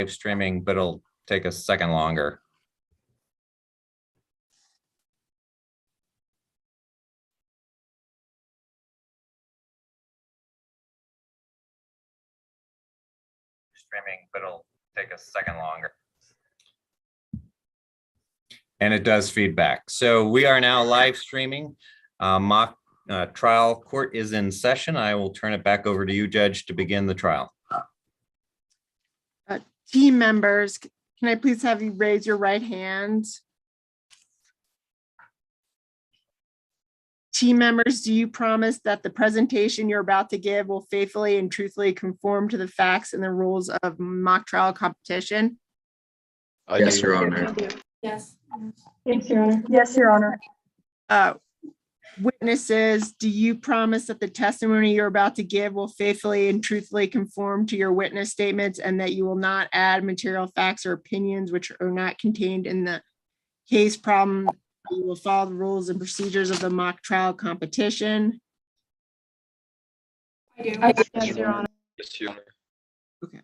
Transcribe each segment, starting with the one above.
streaming, but it'll take a second longer. Streaming, but it'll take a second longer. And it does feedback. So we are now live streaming. Mock trial court is in session. I will turn it back over to you, Judge, to begin the trial. Team members, can I please have you raise your right hand? Team members, do you promise that the presentation you're about to give will faithfully and truthfully conform to the facts and the rules of mock trial competition? Yes, Your Honor. Yes. Yes, Your Honor. Yes, Your Honor. Witnesses, do you promise that the testimony you're about to give will faithfully and truthfully conform to your witness statements and that you will not add material facts or opinions which are not contained in the case problem? You will follow the rules and procedures of the mock trial competition? I do. Yes, Your Honor. Yes, Your Honor. Okay.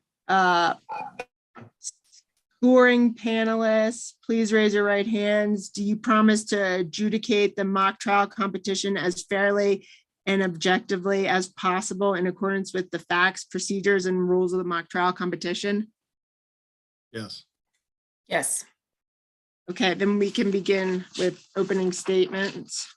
Scoring panelists, please raise your right hands. Do you promise to adjudicate the mock trial competition as fairly and objectively as possible in accordance with the facts, procedures, and rules of the mock trial competition? Yes. Yes. Okay, then we can begin with opening statements.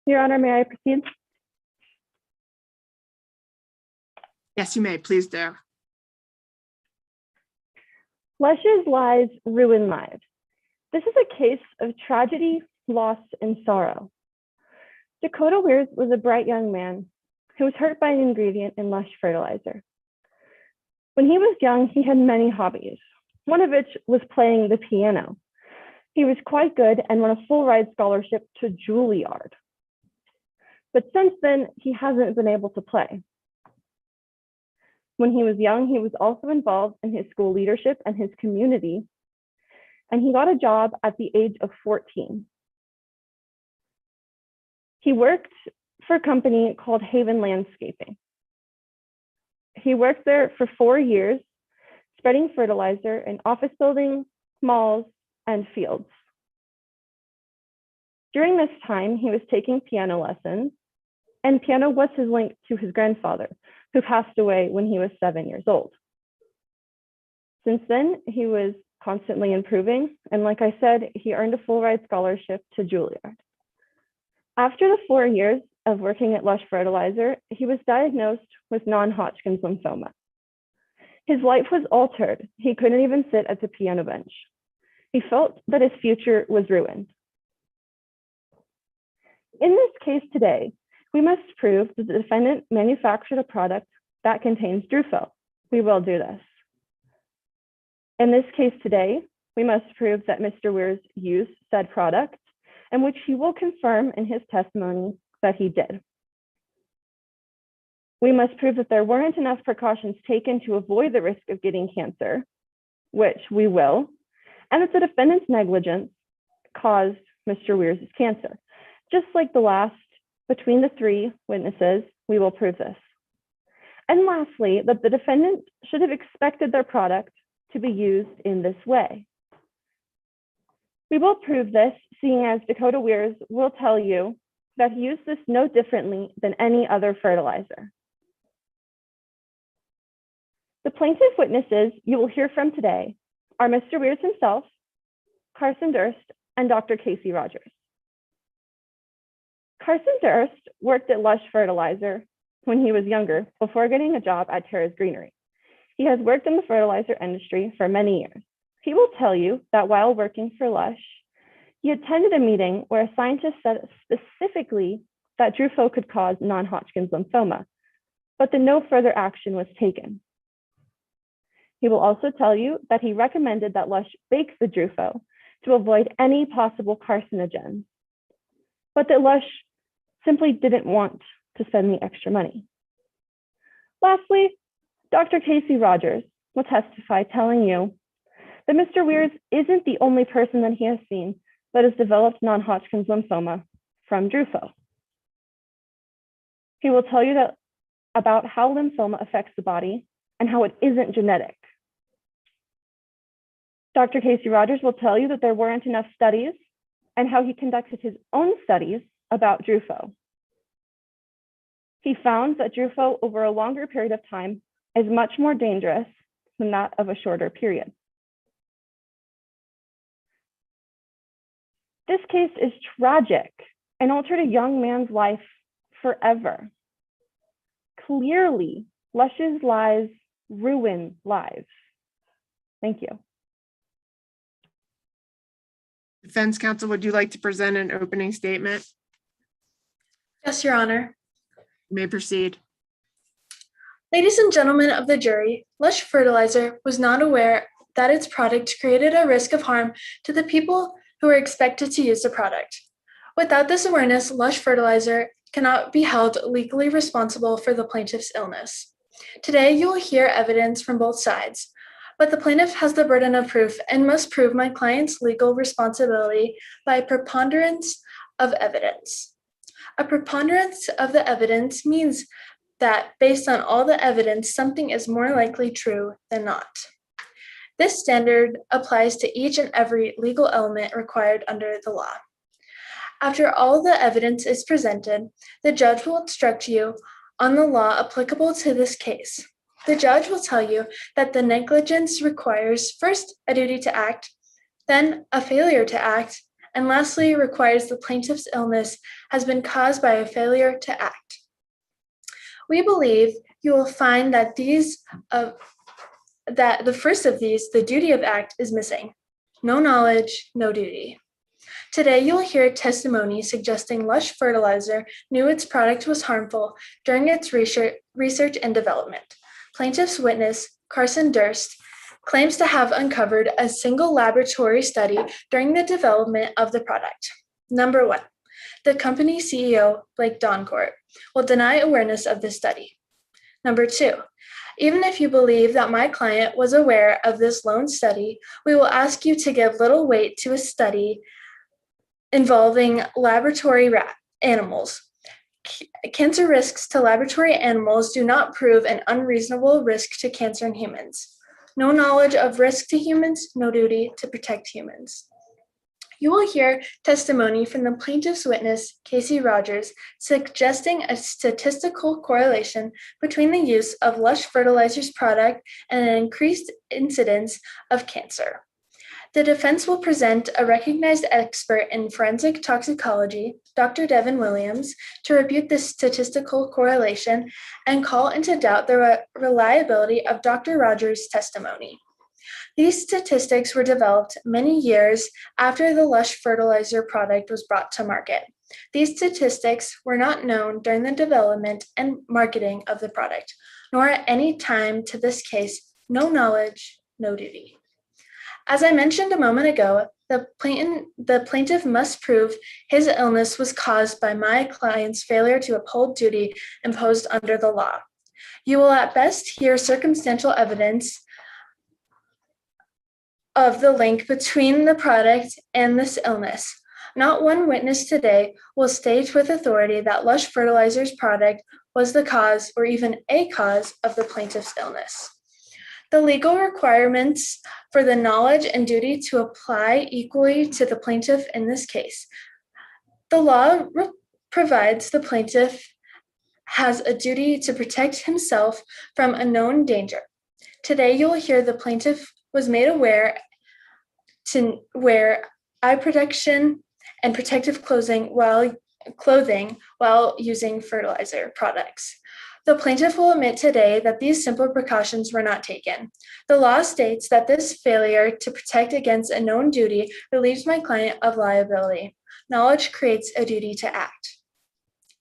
Your Honor, may I proceed? Yes, you may, please do. Lush's lies ruin lives. This is a case of tragedy, loss, and sorrow. Dakota Weirs was a bright young man who was hurt by an ingredient in Lush fertilizer. When he was young, he had many hobbies, one of which was playing the piano. He was quite good and won a full ride scholarship to Juilliard. But since then, he hasn't been able to play. When he was young, he was also involved in his school leadership and his community, and he got a job at the age of 14. He worked for a company called Haven Landscaping. He worked there for 4 years, spreading fertilizer in office buildings, malls, and fields. During this time, he was taking piano lessons, and piano was his link to his grandfather, who passed away when he was 7 years old. Since then, he was constantly improving, and like I said, he earned a full ride scholarship to Juilliard. After the 4 years of working at Lush Fertilizer, he was diagnosed with non-Hodgkin's lymphoma. His life was altered. He couldn't even sit at the piano bench. He felt that his future was ruined. In this case today, we must prove that the defendant manufactured a product that contains Drufo. We will do this. In this case today, we must prove that Mr. Weirs used said product, and which he will confirm in his testimony that he did. We must prove that there weren't enough precautions taken to avoid the risk of getting cancer, which we will, and that the defendant's negligence caused Mr. Weirs' cancer. Just like the last, between the 3 witnesses, we will prove this. And lastly, that the defendant should have expected their product to be used in this way. We will prove this, seeing as Dakota Weirs will tell you that he used this no differently than any other fertilizer. The plaintiff witnesses you will hear from today are Mr. Weirs himself, Carson Durst, and Dr. Casey Rogers. Carson Durst worked at Lush Fertilizer when he was younger before getting a job at Terra's Greenery. He has worked in the fertilizer industry for many years. He will tell you that while working for Lush, he attended a meeting where a scientist said specifically that Drufo could cause non-Hodgkin's lymphoma, but that no further action was taken. He will also tell you that he recommended that Lush bake the Drufo to avoid any possible carcinogens, but that Lush simply didn't want to spend the extra money. Lastly, Dr. Casey Rogers will testify telling you that Mr. Weirs isn't the only person that he has seen but has developed non-Hodgkin's lymphoma from Drufo. He will tell you about how lymphoma affects the body and how it isn't genetic. Dr. Casey Rogers will tell you that there weren't enough studies and how he conducted his own studies about Drufo. He found that Drufo over a longer period of time is much more dangerous than that of a shorter period. This case is tragic and altered a young man's life forever. Clearly, Lush's lies ruin lives. Thank you. Defense counsel, would you like to present an opening statement? Yes, Your Honor. You may proceed. Ladies and gentlemen of the jury, Lush Fertilizer was not aware that its product created a risk of harm to the people who were expected to use the product. Without this awareness, Lush Fertilizer cannot be held legally responsible for the plaintiff's illness. Today, you will hear evidence from both sides, but the plaintiff has the burden of proof and must prove my client's legal responsibility by a preponderance of evidence. A preponderance of the evidence means that based on all the evidence, something is more likely true than not. This standard applies to each and every legal element required under the law. After all the evidence is presented, the judge will instruct you on the law applicable to this case. The judge will tell you that the negligence requires first a duty to act, then a failure to act, and lastly requires the plaintiff's illness has been caused by a failure to act. We believe you will find that that the first of these, the duty of act, is missing. No knowledge, no duty. Today, you'll hear testimony suggesting Lush Fertilizer knew its product was harmful during its research and development. Plaintiff's witness, Carson Durst, claims to have uncovered a single laboratory study during the development of the product. Number one, the company CEO, Blake Doncourt, will deny awareness of this study. Number two, even if you believe that my client was aware of this lone study, we will ask you to give little weight to a study involving laboratory animals. Cancer risks to laboratory animals do not prove an unreasonable risk to cancer in humans. No knowledge of risk to humans, no duty to protect humans. You will hear testimony from the plaintiff's witness, Casey Rogers, suggesting a statistical correlation between the use of Lush Fertilizer's product and an increased incidence of cancer. The defense will present a recognized expert in forensic toxicology, Dr. Devin Williams, to refute this statistical correlation and call into doubt the reliability of Dr. Rogers' testimony. These statistics were developed many years after the Lush Fertilizer product was brought to market. These statistics were not known during the development and marketing of the product, nor at any time to this case, no knowledge, no duty. As I mentioned a moment ago, the plaintiff must prove his illness was caused by my client's failure to uphold duty imposed under the law. You will at best hear circumstantial evidence of the link between the product and this illness. Not one witness today will state with authority that Lush Fertilizer's product was the cause or even a cause of the plaintiff's illness. The legal requirements for the knowledge and duty to apply equally to the plaintiff in this case. The law provides the plaintiff has a duty to protect himself from a known danger. Today, you will hear the plaintiff was made aware to wear eye protection and protective clothing while using fertilizer products. The plaintiff will admit today that these simple precautions were not taken. The law states that this failure to protect against a known duty relieves my client of liability. Knowledge creates a duty to act.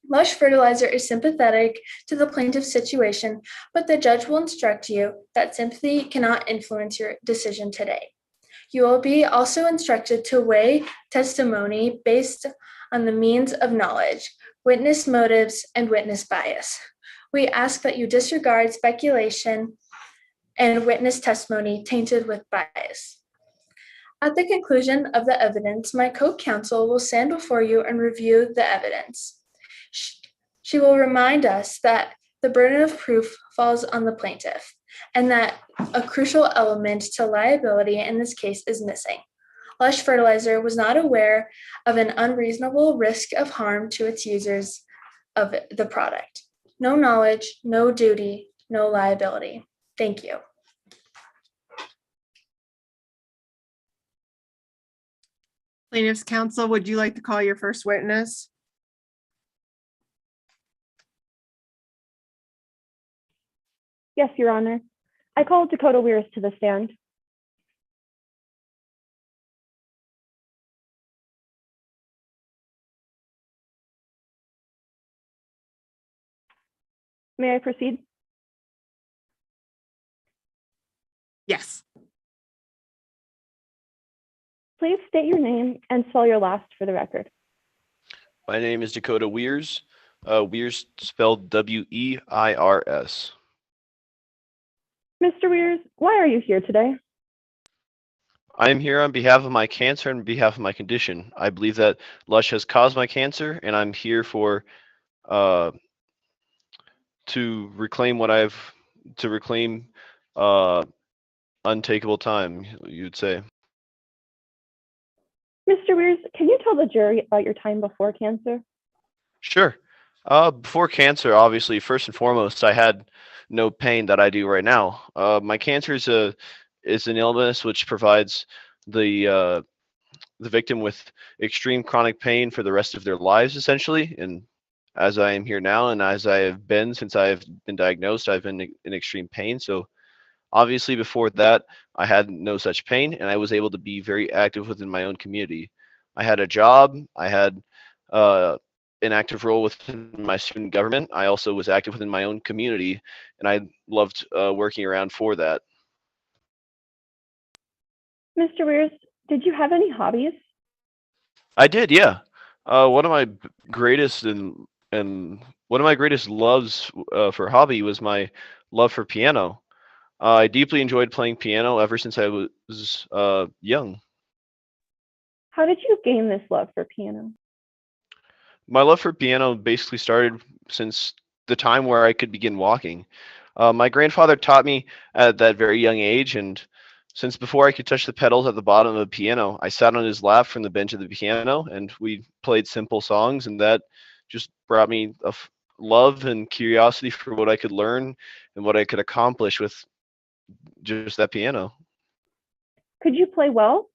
Lush Fertilizer is sympathetic to the plaintiff's situation, but the judge will instruct you that sympathy cannot influence your decision today. You will be also instructed to weigh testimony based on the means of knowledge, witness motives, and witness bias. We ask that you disregard speculation and witness testimony tainted with bias. At the conclusion of the evidence, my co-counsel will stand before you and review the evidence. She will remind us that the burden of proof falls on the plaintiff and that a crucial element to liability in this case is missing. Lush Fertilizer was not aware of an unreasonable risk of harm to its users of the product. No knowledge, no duty, no liability. Thank you. Plaintiff's counsel, would you like to call your first witness? Yes, Your Honor. I call Dakota Weirs to the stand. May I proceed? Yes. Please state your name and spell your last for the record. My name is Dakota Weirs. Weirs spelled W-E-I-R-S. Mr. Weirs, why are you here today? I am here on behalf of my cancer and on behalf of my condition. I believe that Lush has caused my cancer, and I'm here for to reclaim untakeable time, you'd say. Mr. Weirs, can you tell the jury about your time before cancer? Sure. Before cancer, obviously, first and foremost, I had no pain that I do right now. My cancer is an illness which provides the victim with extreme chronic pain for the rest of their lives, essentially. And as I am here now, and as I have been since I have been diagnosed, I've been in extreme pain. So obviously, before that, I had no such pain, and I was able to be very active within my own community. I had a job. I had an active role within my student government. I also was active within my own community, and I loved working around for that. Mr. Weirs, did you have any hobbies? I did, yeah. One of my greatest loves for hobby was my love for piano. I deeply enjoyed playing piano ever since I was young. How did you gain this love for piano? My love for piano basically started since the time where I could begin walking. My grandfather taught me at that very young age, and since before I could touch the pedals at the bottom of the piano, I sat on his lap from the bench of the piano, and we played simple songs, and that just brought me a love and curiosity for what I could learn and what I could accomplish with just that piano. Could you play well?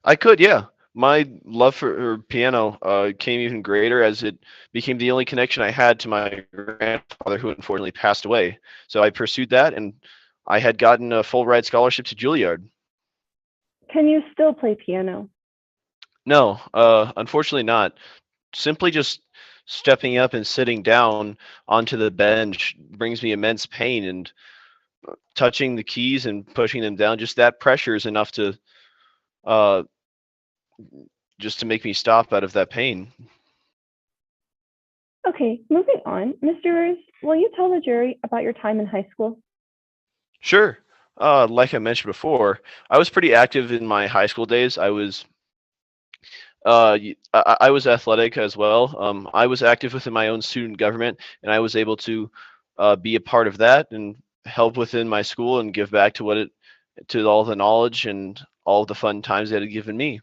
I could, yeah. My love for piano came even greater as it became the only connection I had to my grandfather, who unfortunately passed away. So I pursued that, and I had gotten a full ride scholarship to Juilliard. Can you still play piano? No, unfortunately not. Simply just stepping up and sitting down onto the bench brings me immense pain, and touching the keys and pushing them down, just that pressure is enough to just to make me stop out of that pain. Okay, moving on. Mr. Weirs, will you tell the jury about your time in high school? Sure. Like I mentioned before, I was pretty active in my high school days. I was athletic as well. I was active within my own student government, and I was able to be a part of that and help within my school and give back to all the knowledge and all the fun times it had given me.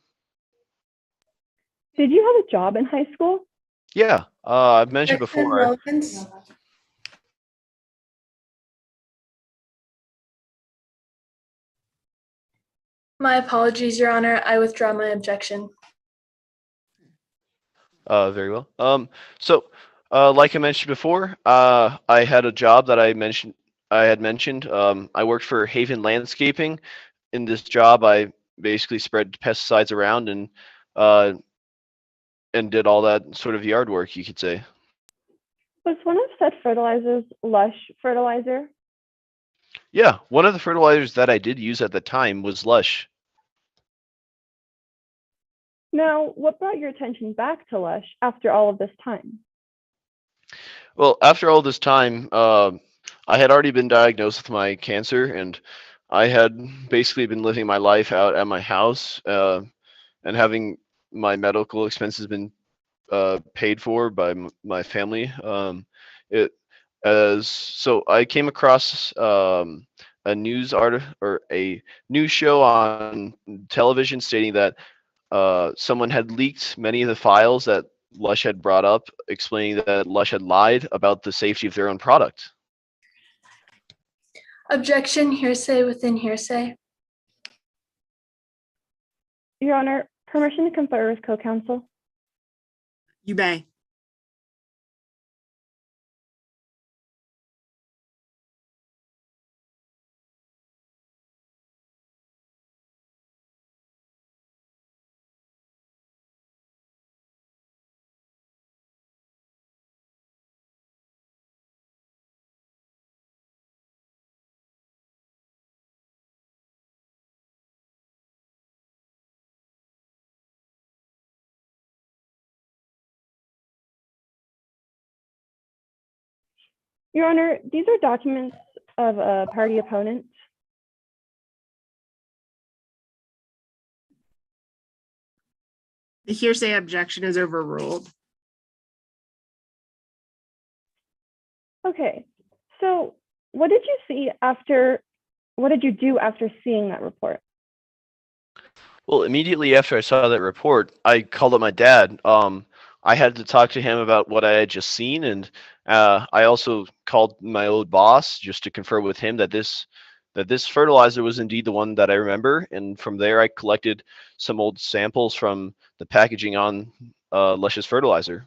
Did you have a job in high school? Yeah, I've mentioned Question before. relevance. My apologies, Your Honor. I withdraw my objection. Very well. Like I mentioned before, I had a job that I had mentioned. I worked for Haven Landscaping. In this job, I basically spread pesticides around and did all that sort of yard work, you could say. Was one of said fertilizers Lush fertilizer? Yeah, one of the fertilizers that I did use at the time was Lush. Now, what brought your attention back to Lush after all of this time? Well, after all this time, I had already been diagnosed with my cancer, and I had basically been living my life out at my house, and having my medical expenses been paid for by my family. It as so I came across a news article or a news show on television stating that someone had leaked many of the files that Lush had brought up, explaining that Lush had lied about the safety of their own product. Objection, hearsay within hearsay. Your Honor, permission to confer with co-counsel. You may. Your Honor, these are documents of a party opponent. The hearsay objection is overruled. Okay, so what did you do after seeing that report? Well, immediately after I saw that report, I called up my dad. I had to talk to him about what I had just seen, and I also called my old boss just to confirm with him that this fertilizer was indeed the one that I remember. And from there, I collected some old samples from the packaging on Lush's fertilizer.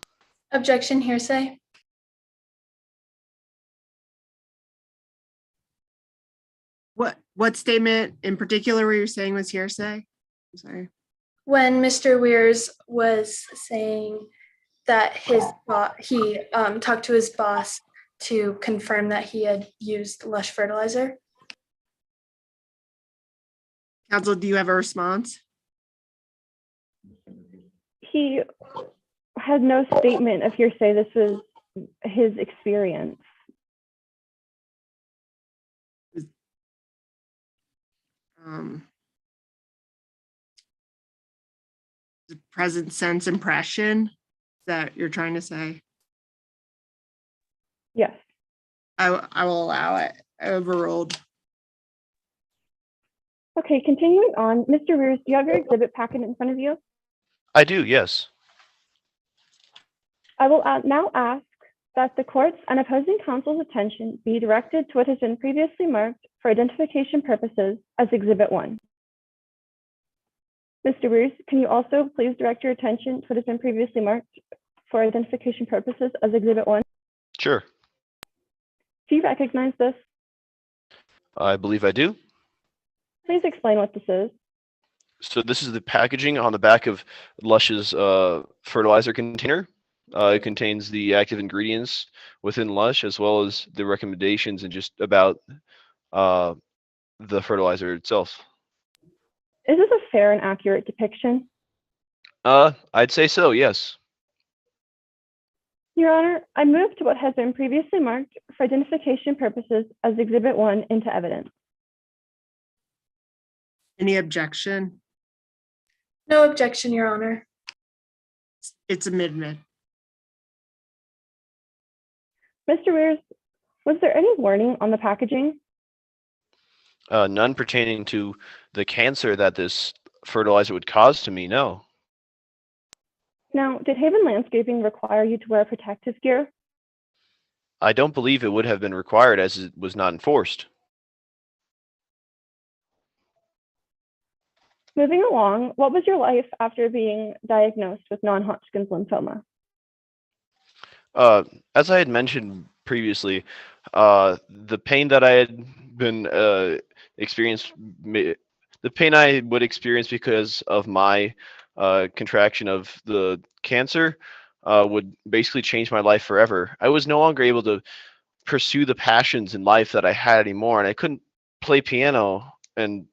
Objection, hearsay. What statement in particular were you saying was hearsay? I'm sorry. When Mr. Weirs was saying that he talked to his boss to confirm that he had used Lush fertilizer. Counsel, do you have a response? He had no statement of hearsay. This was his experience. The present sense impression that you're trying to say? Yes. I will allow it. Overruled. Okay, continuing on. Mr. Weirs, do you have your exhibit packet in front of you? I do, yes. I will now ask that the court's and opposing counsel's attention be directed to what has been previously marked for identification purposes as Exhibit 1. Mr. Weirs, can you also please direct your attention to what has been previously marked for identification purposes as Exhibit 1? Sure. Do you recognize this? I believe I do. Please explain what this is. So this is the packaging on the back of Lush's fertilizer container. It contains the active ingredients within Lush, as well as the recommendations and just about the fertilizer itself. Is this a fair and accurate depiction? I'd say so, yes. Your Honor, I move to what has been previously marked for identification purposes as Exhibit 1 into evidence. Any objection? No objection, Your Honor. It's amendment. Mr. Weirs, was there any warning on the packaging? None pertaining to the cancer that this fertilizer would cause to me, no. Now, did Haven Landscaping require you to wear protective gear? I don't believe it would have been required as it was not enforced. Moving along, what was your life after being diagnosed with non-Hodgkin's lymphoma? As I had mentioned previously, the pain that I had been the pain I would experience because of my contraction of the cancer would basically change my life forever. I was no longer able to pursue the passions in life that I had anymore, and I couldn't play piano, and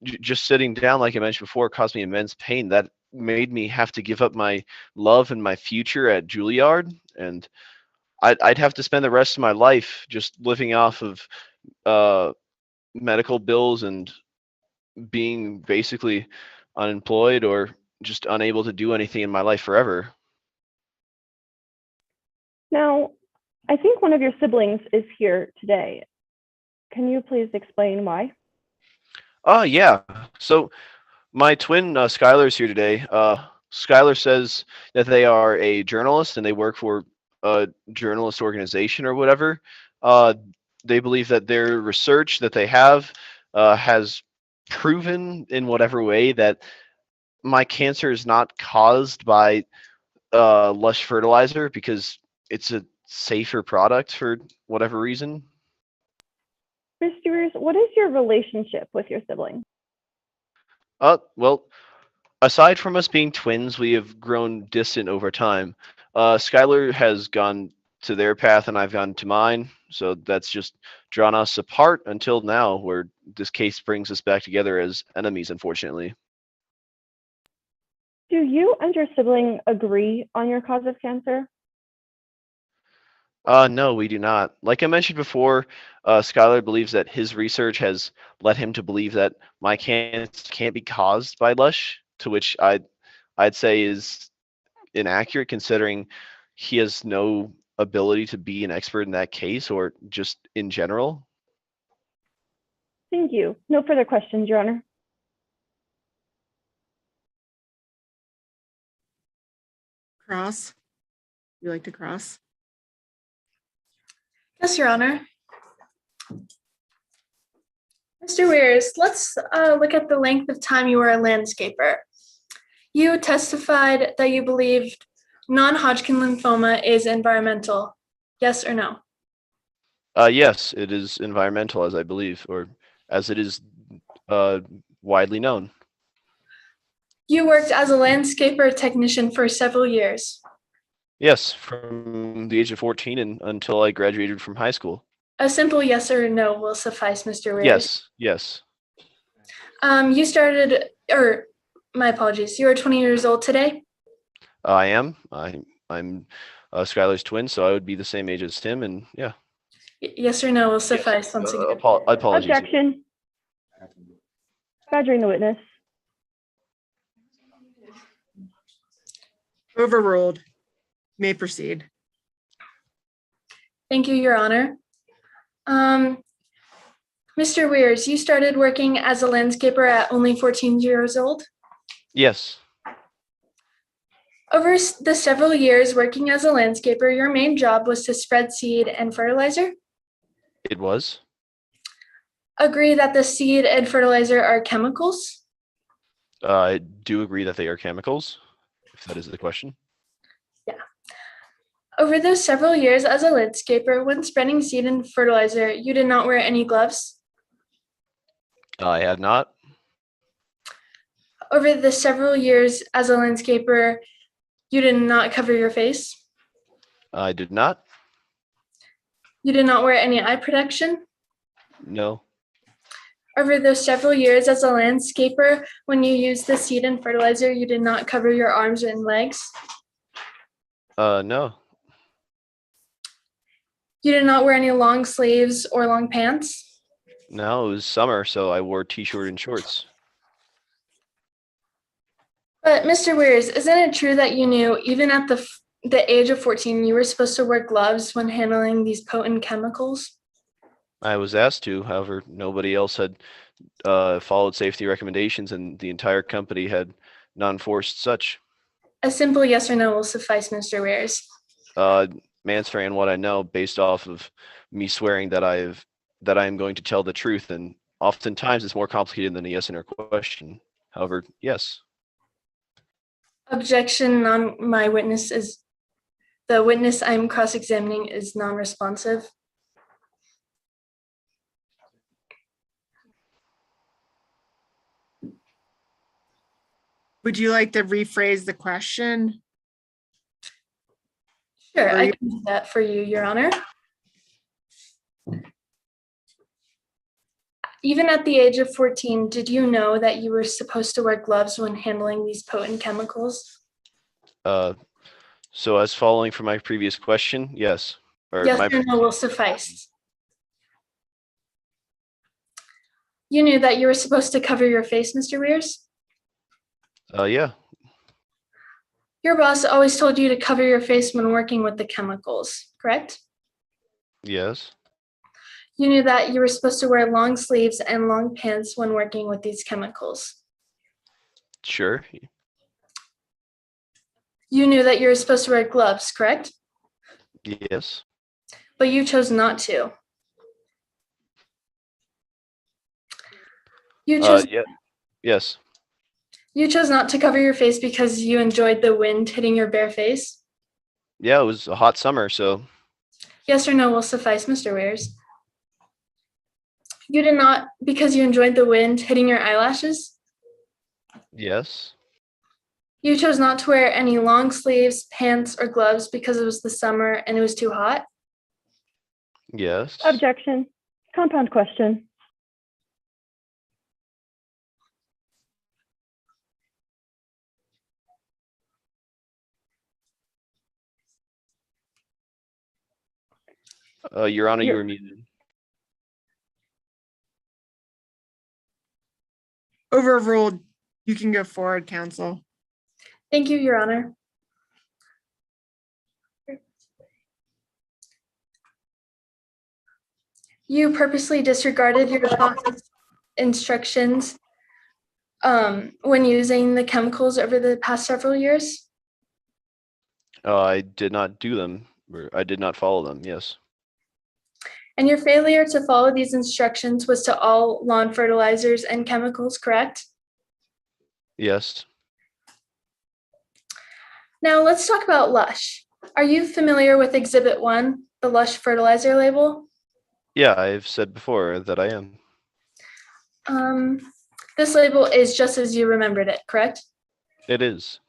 just sitting down, like I mentioned before, caused me immense pain. That made me have to give up my love and my future at Juilliard, and I'd have to spend the rest of my life just living off of medical bills and being basically unemployed or just unable to do anything in my life forever. Now, I think one of your siblings is here today. Can you please explain why? Yeah. So my twin Skylar's here today. Skylar says that they are a journalist and they work for a journalist organization or whatever. Uh, they believe that their research that they have has proven in whatever way that my cancer is not caused by Lush fertilizer because it's a safer product for whatever reason. Mr. Stewart, what is your relationship with your sibling? Well, aside from us being twins, we have grown distant over time. Skylar has gone to their path and I've gone to mine. So that's just drawn us apart until now, where this case brings us back together as enemies, unfortunately. Do you and your sibling agree on your cause of cancer? No, we do not. Like I mentioned before, Skylar believes that his research has led him to believe that my cancer can't be caused by Lush, to which I'd say is inaccurate considering he has no ability to be an expert in that case or just in general. Thank you. No further questions, Your Honor. Cross? You like to cross? Yes, Your Honor. Mr. Weirs, let's look at the length of time you were a landscaper. You testified that you believed non-Hodgkin lymphoma is environmental. Yes or no? Yes, it is environmental, as I believe, or as it is widely known. You worked as a landscaper technician for several years. Yes, from the age of 14 and until I graduated from high school. A simple yes or no will suffice, Mr. Weirs. Yes, yes. You started, or my apologies, you are 20 years old today? I am. I'm Skylar's twin, so I would be the same age as him, and yeah. Yes or no will suffice once again. Apologies. Objection. Badgering the witness. Overruled. You may proceed. Thank you, Your Honor. Mr. Weirs, you started working as a landscaper at only 14 years old? Yes. Over the several years working as a landscaper, your main job was to spread seed and fertilizer? It was. Agree that the seed and fertilizer are chemicals? I do agree that they are chemicals, if that is the question. Over those several years as a landscaper, when spreading seed and fertilizer, you did not wear any gloves? I had not. Over the several years as a landscaper, you did not cover your face? I did not. You did not wear any eye protection? No. Over those several years as a landscaper, when you used the seed and fertilizer, you did not cover your arms and legs? No. You did not wear any long sleeves or long pants? No, it was summer, so I wore t-shirt and shorts. But Mr. Weirs, isn't it true that you knew even at the age of 14, you were supposed to wear gloves when handling these potent chemicals? I was asked to, however, nobody else had followed safety recommendations and the entire company had non-enforced such. A simple yes or no will suffice, Mr. Weirs. Manswearing what I know based off of me swearing that I am going to tell the truth, and oftentimes it's more complicated than a yes or no question. However, yes. Objection, my witness is, the witness I'm cross-examining is non-responsive. Would you like to rephrase the question? Sure, Or I you- can do that for you, Your Honor. Even at the age of 14, did you know that you were supposed to wear gloves when handling these potent chemicals? So as following from my previous question, yes. Yes or no will suffice. You knew that you were supposed to cover your face, Mr. Weirs? Yeah. Your boss always told you to cover your face when working with the chemicals, correct? Yes. You knew that you were supposed to wear long sleeves and long pants when working with these chemicals. Sure. You knew that you were supposed to wear gloves, correct? Yes. But you chose not to. You chose Yeah. Yes. You chose not to cover your face because you enjoyed the wind hitting your bare face? Yeah, it was a hot summer, so Yes or no will suffice, Mr. Weirs. You did not because you enjoyed the wind hitting your eyelashes? yes. You chose not to wear any long sleeves, pants, or gloves because it was the summer and it was too hot? Yes. Objection. Compound question. Your Honor, you Your- were muted. Overruled. You can go forward, counsel. Thank you, Your Honor. You purposely disregarded your boss's instructions when using the chemicals over the past several years? I did not do them, or I did not follow them. Yes. And your failure to follow these instructions was to all lawn fertilizers and chemicals, correct? Yes. Now let's talk about Lush. Are you familiar with Exhibit 1, the Lush fertilizer label? Yeah, I've said before that I am. This label is just as you remembered it, correct? It is.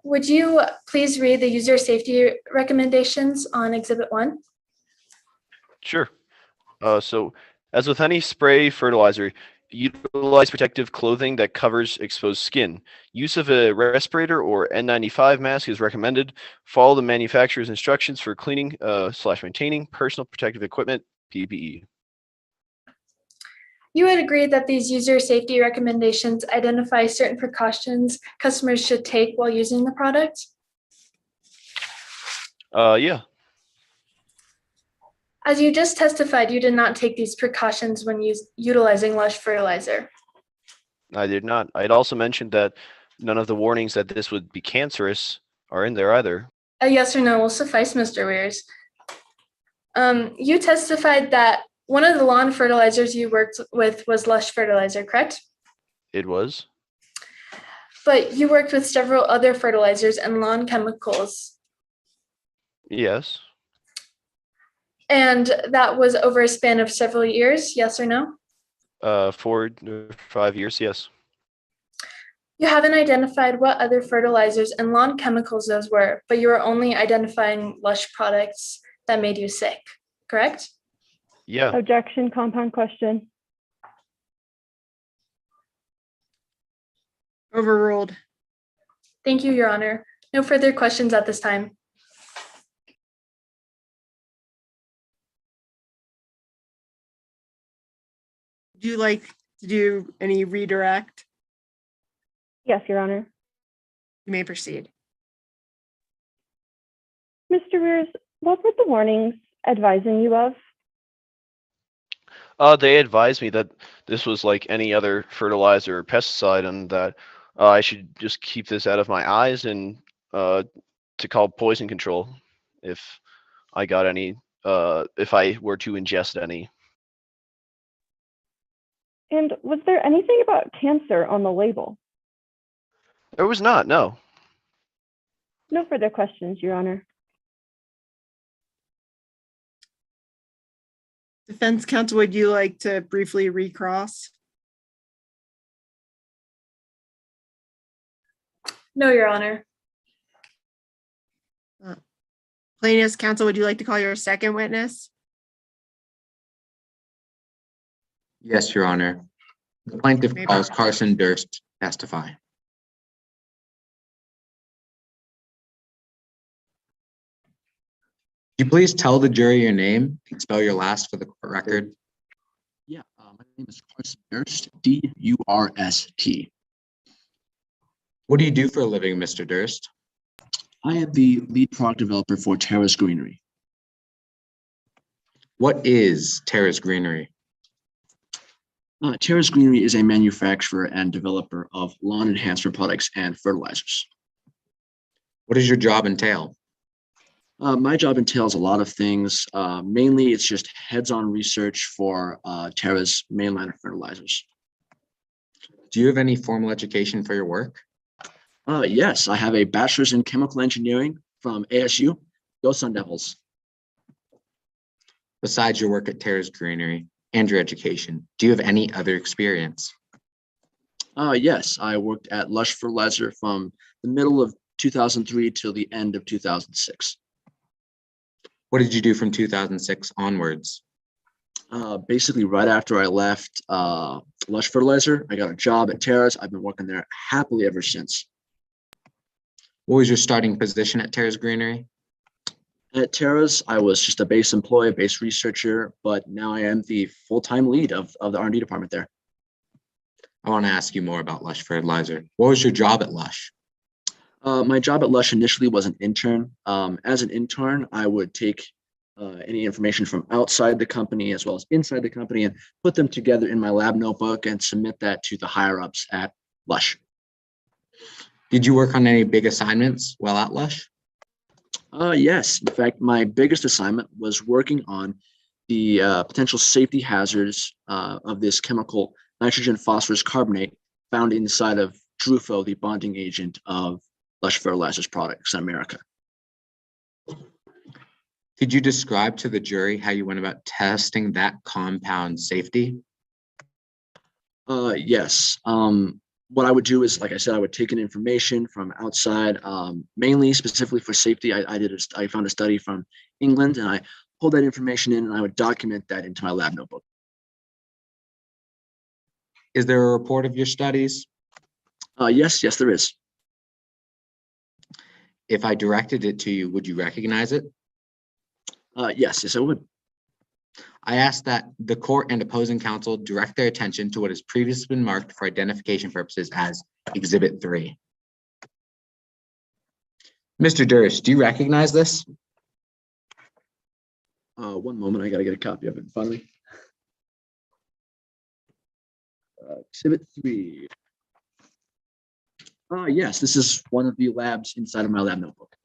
Would you please read the user safety recommendations on Exhibit 1? Sure. So, as with any spray fertilizer, utilize protective clothing that covers exposed skin. Use of a respirator or N95 mask is recommended. Follow the manufacturer's instructions for cleaning / maintaining personal protective equipment, PPE. You would agree that these user safety recommendations identify certain precautions customers should take while using the product? Yeah, As you just testified, you did not take these precautions when utilizing Lush fertilizer. I did not. I'd also mentioned that none of the warnings that this would be cancerous are in there either. A yes or no will suffice, Mr. Weirs. You testified that one of the lawn fertilizers you worked with was Lush fertilizer, correct? It was. But you worked with several other fertilizers and lawn chemicals, Yes. and that was over a span of several years, yes or no? 4 or 5 years, yes. You haven't identified what other fertilizers and lawn chemicals those were, but you were only identifying Lush products that made you sick, correct? Yeah. Objection. Compound question. Overruled. Thank you, Your Honor. No further questions at this time. Would you like to do any redirect? Yes, Your Honor. You may proceed. Mr. Weirs, what were the warnings advising you of? They advised me that this was like any other fertilizer or pesticide, and that I should just keep this out of my eyes, and to call poison control if I got any, if I were to ingest any. And was there anything about cancer on the label? There was not, no. No further questions, Your Honor. Defense counsel, would you like to briefly recross? No, Your Honor. Plaintiff's counsel, would you like to call your second witness? Yes, Your Honor. The plaintiff calls Carson Durst to testify. Could you please tell the jury your name and spell your last for the court record? Yeah, My name is Carson Durst, D-U-R-S-T. What do you do for a living, Mr. Durst? I am the lead product developer for Terrace Greenery. What is Terrace Greenery? Terrace Greenery is a manufacturer and developer of lawn enhancement products and fertilizers. What does your job entail? My job entails a lot of things. Mainly, it's just heads-on research for Terra's mainline of fertilizers. Do you have any formal education for your work? Yes, I have a bachelor's in chemical engineering from ASU. Go Sun Devils. Besides your work at Terrace Greenery and your education, do you have any other experience? Yes, I worked at Lush Fertilizer from the middle of 2003 till the end of 2006. What did you do from 2006 onwards? Basically, right after I left Lush Fertilizer, I got a job at Terrace. I've been working there happily ever since. What was your starting position at Terrace Greenery? At Terrace, I was just a base employee, base researcher, but now I am the full-time lead of the R&D department there. I want to ask you more about Lush Fertilizer. What was your job at Lush? My job at Lush initially was an intern. As an intern, I would take any information from outside the company as well as inside the company and put them together in my lab notebook and submit that to the higher ups at Lush. Did you work on any big assignments while at Lush? Yes, in fact, my biggest assignment was working on the potential safety hazards of this chemical nitrogen phosphorus carbonate found inside of Drufo, the bonding agent of Lush Fertilizers products in America. Could you describe to the jury how you went about testing that compound's safety? Yes. What I would do is, like I said, I would take in information from outside, mainly specifically for safety. I found a study from England and I pulled that information in and I would document that into my lab notebook. Is there a report of your studies? Yes, there is. If I directed it to you, would you recognize it? Yes, I would. I ask that the court and opposing counsel direct their attention to what has previously been marked for identification purposes as Exhibit 3. Mr. Durst, do you recognize this? One moment, I gotta get a copy of it in front of me. Exhibit 3. Yes, this is one of the labs inside of my lab notebook.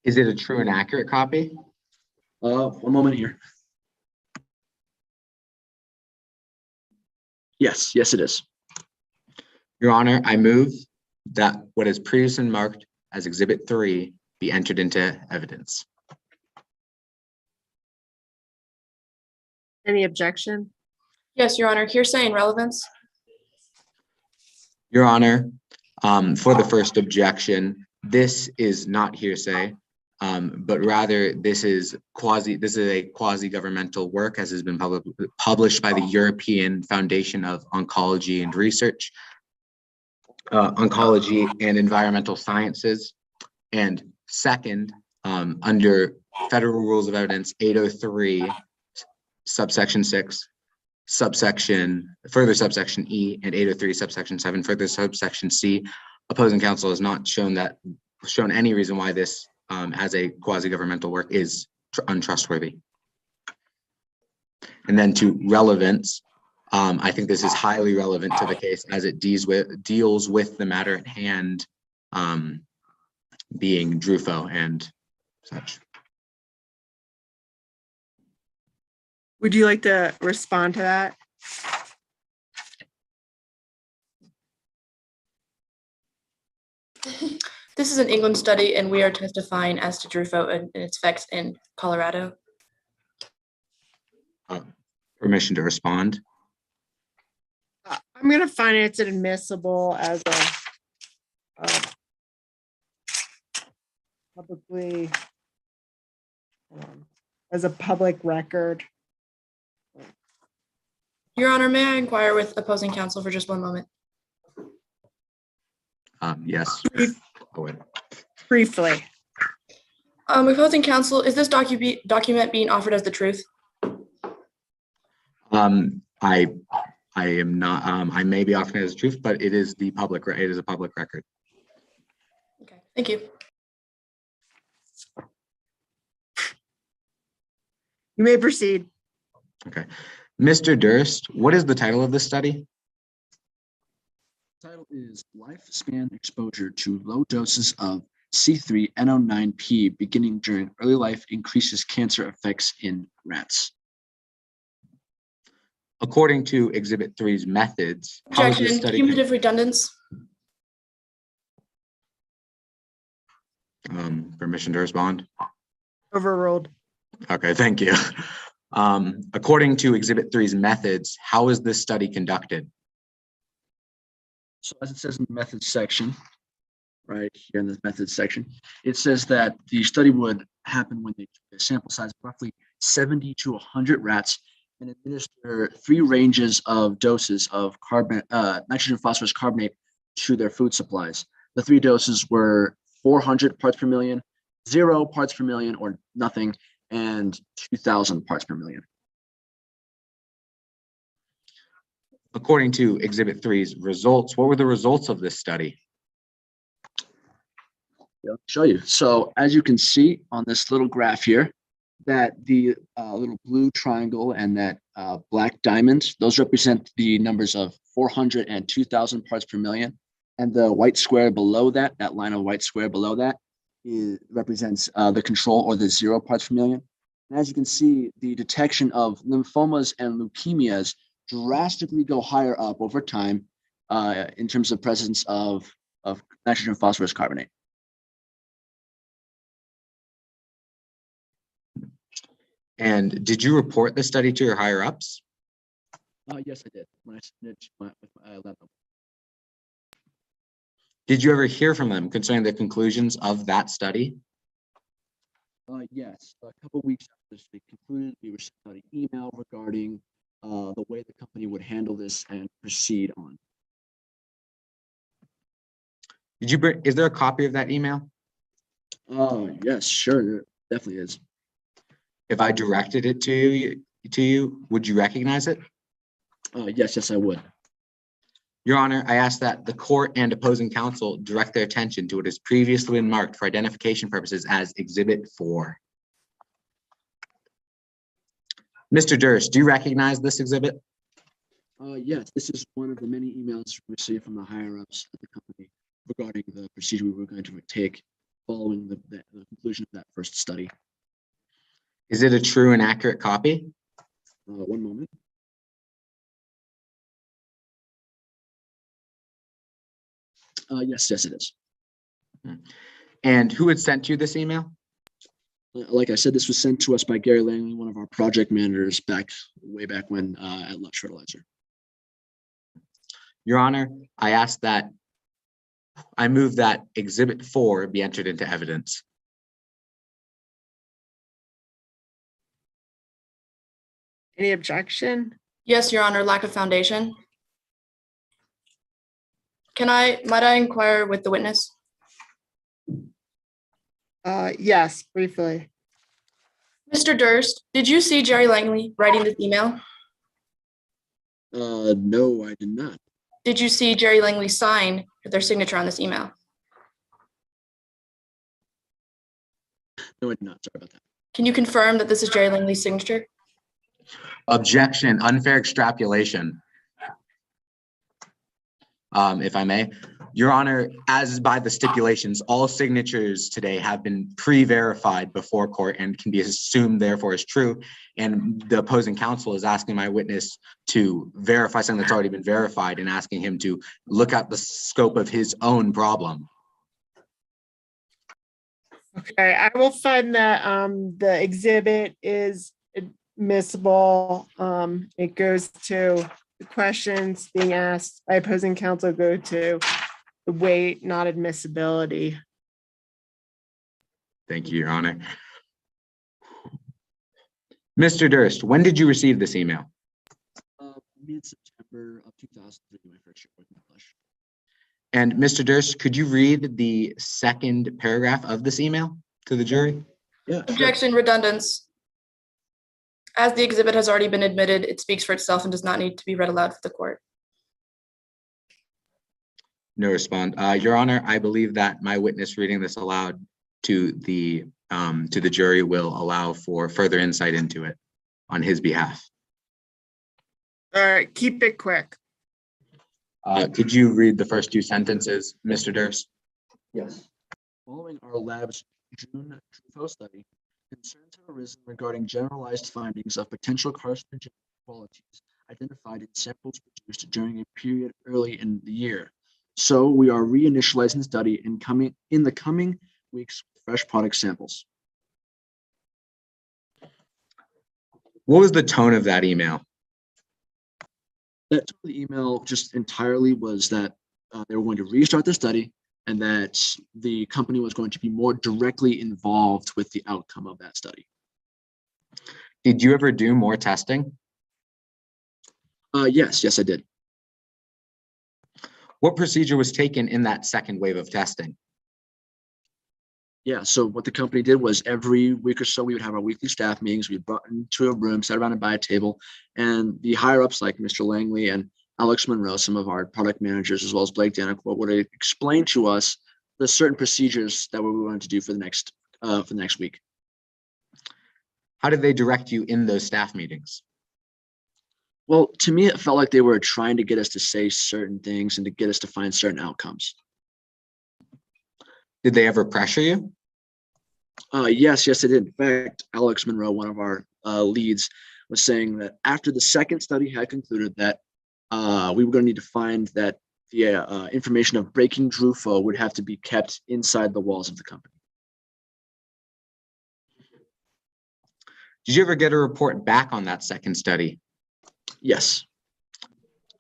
Is it a true and accurate copy? One moment here. Yes, it is. Your Honor, I move that what is previously marked as Exhibit 3 be entered into evidence. Any objection? Yes, Your Honor, hearsay and relevance. Your Honor, for the first objection, this is not hearsay, but rather this is a quasi-governmental work as has been published by the European Foundation of Oncology and Research, Oncology and Environmental Sciences. And second, under Federal Rules of Evidence 803, subsection 6, further subsection E, and 803 subsection 7, further subsection C, opposing counsel has not shown any reason why this as a quasi-governmental work is untrustworthy. And then to relevance, I think this is highly relevant to the case as it deals with the matter at hand, being Drufo and such. Would you like to respond to that? This is an England study, and we are testifying as to Drufo and its effects in Colorado. Permission to respond? I'm going to find it's admissible as publicly, as a public record. Your Honor, may I inquire with opposing counsel for just one moment? Yes. Go ahead. Briefly. Opposing counsel, is this document being offered as the truth? I am not, I may be offering it as truth, but it is a public record. Okay, thank you. You may proceed. Okay. Mr. Durst, what is the title of this study? Title is Lifespan Exposure to Low Doses of C3NO9P Beginning During Early Life Increases Cancer Effects in Rats. According to Exhibit 3's methods, how is this Objection, study? cumulative redundance. Permission to respond? Overruled. Okay, thank you. According to Exhibit 3's methods, how is this study conducted? So as it says in the methods section, right here in the methods section, it says that the study would happen when they took a sample size of roughly 70 to 100 rats and administer 3 ranges of doses of nitrogen phosphorus carbonate to their food supplies. The 3 doses were 400 parts per million, 0 parts per million or nothing, and 2,000 parts per million. According to Exhibit 3's results, what were the results of this study? I'll show you. So as you can see on this little graph here, that the little blue triangle and that black diamond, those represent the numbers of 400 and 2,000 parts per million. And the white square below that, that line of white square below that, represents the control or the 0 parts per million. And as you can see, the detection of lymphomas and leukemias drastically go higher up over time in terms of presence of nitrogen phosphorus carbonate. And did you report the study to your higher ups? Yes, I did. When I submitted with my lab. Did you ever hear from them concerning the conclusions of that study? Yes, a couple of weeks after this concluded, we were sent out an email regarding the way the company would handle this and proceed on. Did you bring? Is there a copy of that email? Oh, yes, sure, there definitely is. If I directed it to you, would you recognize it? Yes, I would. Your Honor, I ask that the court and opposing counsel direct their attention to what has previously been marked for identification purposes as Exhibit 4. Mr. Durst, do you recognize this exhibit? Yes, this is one of the many emails we received from the higher ups at the company regarding the procedure we were going to take following the conclusion of that first study. Is it a true and accurate copy? One moment. Yes, it is. And who had sent you this email? Like I said, this was sent to us by Gary Langley, one of our project managers way back when at Lush Fertilizer. Your Honor, I move that Exhibit 4 be entered into evidence. Any objection? Yes, Your Honor, lack of foundation. Might I inquire with the witness? Yes, briefly. Mr. Durst, did you see Jerry Langley writing this email? No, I did not. Did you see Jerry Langley sign their signature on this email? No, I did not. Sorry about that. Can you confirm that this is Jerry Langley's signature? Objection, unfair extrapolation. If I may. Your Honor, as by the stipulations, all signatures today have been pre-verified before court and can be assumed therefore as true. And the opposing counsel is asking my witness to verify something that's already been verified and asking him to look at the scope of his own problem. Okay, I will find that the exhibit is admissible. It goes to the questions being asked by opposing counsel go to the weight, not admissibility. Thank you, Your Honor. Mr. Durst, when did you receive this email? Mid-September of 2003, my first year working at Lush. And Mr. Durst, could you read the second paragraph of this email to the jury? Yeah, sure. Objection, redundance. As the exhibit has already been admitted, it speaks for itself and does not need to be read aloud for the court. No response. Your Honor, I believe that my witness reading this aloud to the jury will allow for further insight into it on his behalf. All right, keep it quick. Could you read the first two sentences, Mr. Durst? Yes. Following our lab's June Truffaut study, concerns have arisen regarding generalized findings of potential carcinogenic qualities identified in samples produced during a period early in the year. So we are reinitializing the study in the coming weeks with fresh product samples. What was the tone of that email? That tone of the email just entirely was that they were going to restart the study and that the company was going to be more directly involved with the outcome of that study. Did you ever do more testing? Yes, I did. What procedure was taken in that second wave of testing? Yeah, so what the company did was every week or so, we would have our weekly staff meetings. We'd brought into a room, sat around and by a table, and the higher ups like Mr. Langley and Alex Monroe, some of our product managers, as well as Blake Danicourt, would explain to us the certain procedures that we were going to do for the next week. How did they direct you in those staff meetings? Well, to me, it felt like they were trying to get us to say certain things and to get us to find certain outcomes. Did they ever pressure you? Yes, they did. In fact, Alex Monroe, one of our leads, was saying that after the second study had concluded that we were going to need to find that the information of breaking Drufo would have to be kept inside the walls of the company. Did you ever get a report back on that second study? Yes.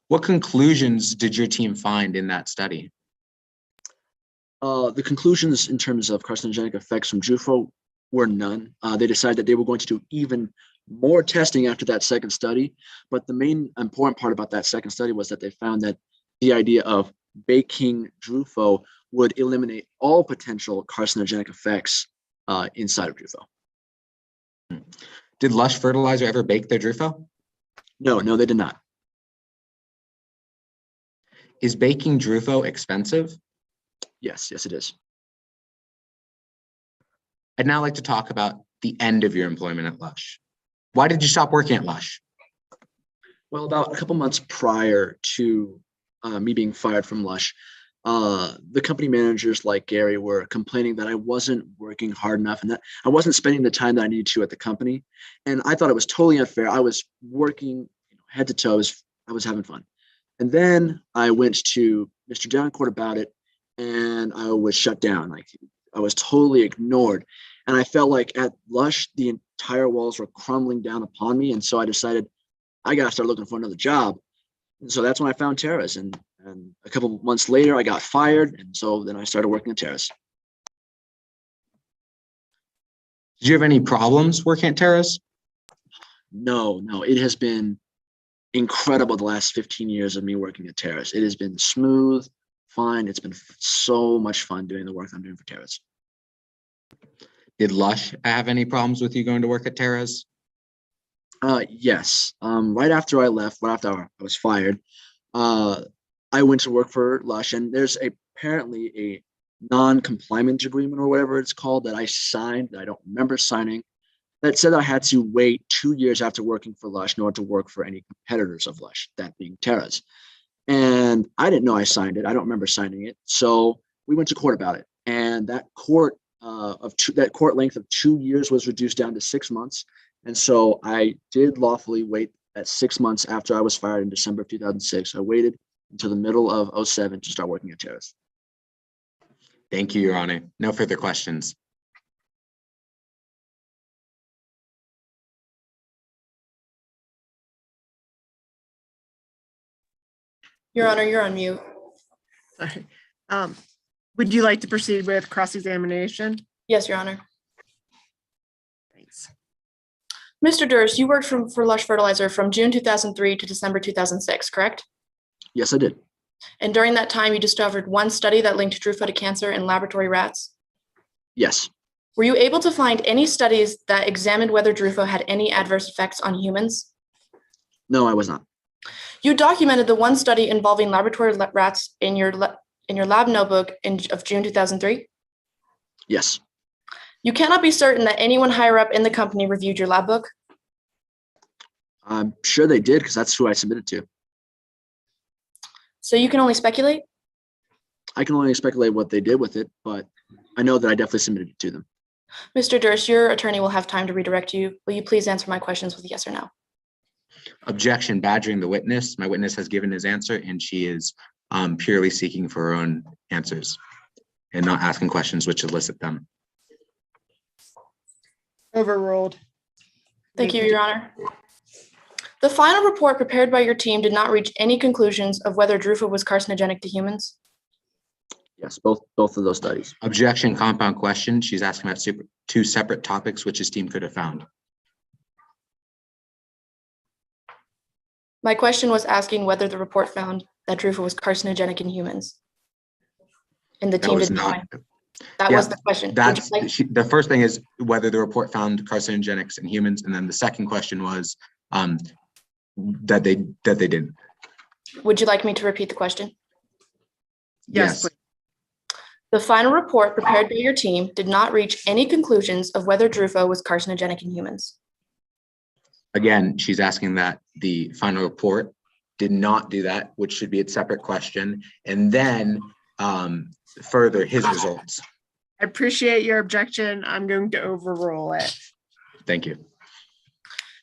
What conclusions did your team find in that study? The conclusions in terms of carcinogenic effects from Drufo were none. They decided that they were going to do even more testing after that second study. But the main important part about that second study was that they found that the idea of baking Drufo would eliminate all potential carcinogenic effects inside of Drufo. Did Lush Fertilizer ever bake their Drufo? No, they did not. Is baking Drufo expensive? Yes, it is. I'd now like to talk about the end of your employment at Lush. Why did you stop working at Lush? Well, about a couple months prior to me being fired from Lush, the company managers like Gary were complaining that I wasn't working hard enough and that I wasn't spending the time that I needed to at the company. And I thought it was totally unfair. I was working head to toe. I was having fun. And then I went to Mr. Downcourt about it, and I was shut down. Like, I was totally ignored. And I felt like at Lush, the entire walls were crumbling down upon me. And so I decided I got to start looking for another job. And so that's when I found Terrace. And a couple of months later, I got fired. And so then I started working at Terrace. Did you have any problems working at Terrace? No, it has been incredible the last 15 years of me working at Terrace. It has been smooth, fine. It's been so much fun doing the work I'm doing for Terrace. Did Lush have any problems with you going to work at Terrace? Yes. Right after I left, right after I was fired, I went to work for Lush, and there's apparently a non-compliance agreement or whatever it's called that I signed that I don't remember signing that said I had to wait 2 years after working for Lush in order to work for any competitors of Lush, that being Terrace. And I didn't know I signed it. I don't remember signing it. So we went to court about it. And that court length of 2 years was reduced down to 6 months. And so I did lawfully wait at 6 months after I was fired in December of 2006. I waited until the middle of 2007 to start working at Terrace. Thank you, Your Honor. No further questions. Your Honor, you're on mute. Sorry. Would you like to proceed with cross-examination? Yes, Your Honor. Thanks. Mr. Durst, you worked for Lush Fertilizer from June 2003 to December 2006, correct? Yes, I did. And during that time, you discovered one study that linked Drufo to cancer in laboratory rats? Yes. Were you able to find any studies that examined whether Drufo had any adverse effects on humans? No, I was not. You documented the one study involving laboratory rats in your lab notebook of June 2003. Yes, You cannot be certain that anyone higher up in the company reviewed your lab book. I'm sure they did because that's who I submitted to. So you can only speculate? I can only speculate what they did with it, but I know that I definitely submitted it to them. Mr. Durst, your attorney will have time to redirect you. Will you please answer my questions with yes or no? Objection, badgering the witness. My witness has given his answer and she is purely seeking for her own answers and not asking questions which elicit them. Overruled. Thank you, Your Honor. The final report prepared by your team did not reach any conclusions of whether Drufo was carcinogenic to humans. Yes, both of those studies. Objection, compound question. She's asking about two separate topics which his team could have found. My question was asking whether the report found that Drufo was carcinogenic in humans. And the That team was did not. not. That Yeah, was the question. Would That's you like- the first thing is whether the report found carcinogenics in humans, and then the second question was that they didn't. Would you like me to repeat the question? Yes, please. The final report prepared by your team did not reach any conclusions of whether Drufo was carcinogenic in humans. Again, she's asking that the final report did not do that, which should be a separate question, and then further his results. I appreciate your objection. I'm going to overrule it. Thank you.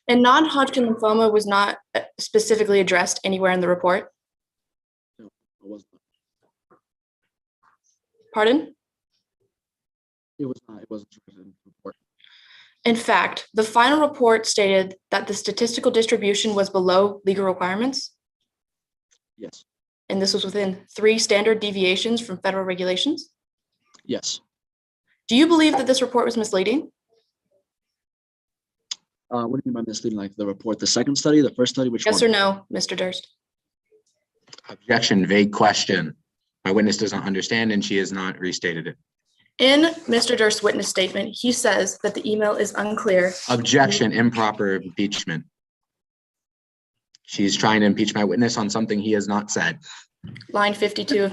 And non-Hodgkin lymphoma was not specifically addressed anywhere in the report. No, it was not. Pardon? It was not. It wasn't in the report. In fact, the final report stated that the statistical distribution was below legal requirements, Yes. and this was within 3 standard deviations from federal regulations. Yes. Do you believe that this report was misleading? What do you mean by misleading? Like the report, the second study, the first study, which Yes one? or no, Mr. Durst? Objection, vague question. My witness does not understand and she has not restated it. In Mr. Durst's witness statement, he says that the email is unclear. Objection, improper impeachment. She's trying to impeach my witness on something he has not said. Line 51 of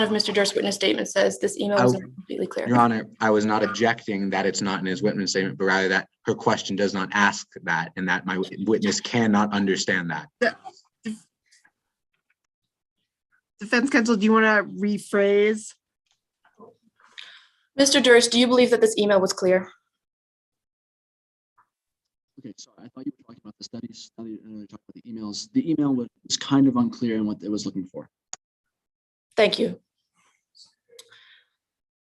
Mr. Durst's witness statement says this email is not completely clear. Your Honor, I was not objecting that it's not in his witness statement, but rather that her question does not ask that and that my witness cannot understand that. Defense counsel, do you want to rephrase? Mr. Durst, do you believe that this email was clear? Okay, sorry. I thought you were talking about the studies. I didn't really talk about the emails. The email was kind of unclear in what it was looking for. Thank you.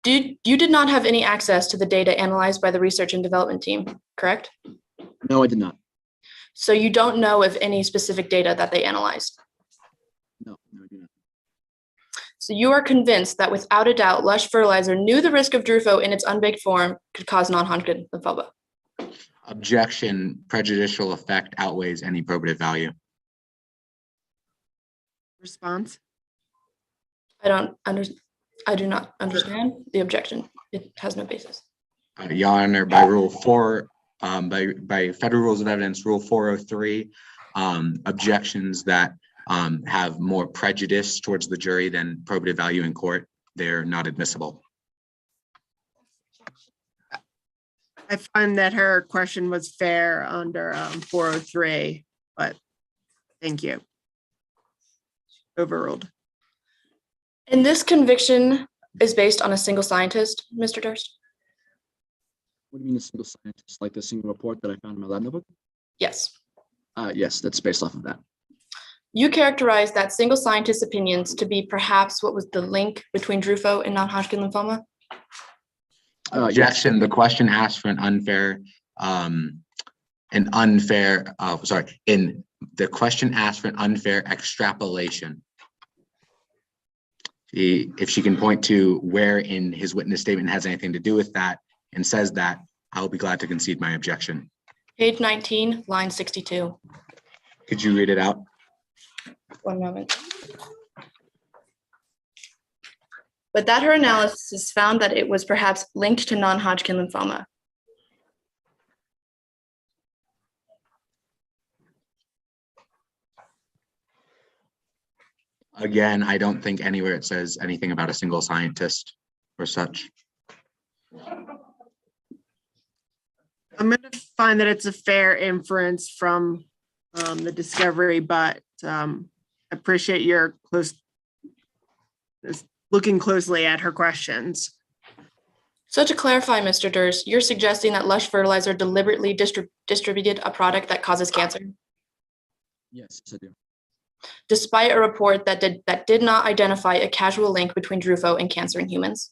You did not have any access to the data analyzed by the research and development team, correct? No, I did not. So you don't know of any specific data that they analyzed. No, I do not. So you are convinced that without a doubt, Lush Fertilizer knew the risk of Drufo in its unbaked form could cause non-Hodgkin lymphoma. Objection, prejudicial effect outweighs any probative value. Response? I do not understand the objection. It has no basis. Your Honor, by Rule 4, by Federal Rules of Evidence, Rule 403, objections that have more prejudice towards the jury than probative value in court, they're not admissible. I find that her question was fair under 403, but thank you. Overruled. And this conviction is based on a single scientist, Mr. Durst? What do you mean a single scientist? Like the single report that I found in my lab notebook? Yes. Yes, that's based off of that. You characterize that single scientist's opinions to be perhaps what was the link between Drufo and non-Hodgkin lymphoma? Objection, the question asked for an unfair, the question asked for an unfair extrapolation. If she can point to where in his witness statement has anything to do with that and says that, I'll be glad to concede my objection. Page 19, line 62. Could you read it out? One moment. but that her analysis found that it was perhaps linked to non-Hodgkin lymphoma. Again, I don't think anywhere it says anything about a single scientist or such. I'm going to find that it's a fair inference from the discovery, but appreciate your looking closely at her questions. So to clarify, Mr. Durst, you're suggesting that Lush Fertilizer deliberately distributed a product that causes cancer, Yes, I do. despite a report that did not identify a causal link between Drufo and cancer in humans?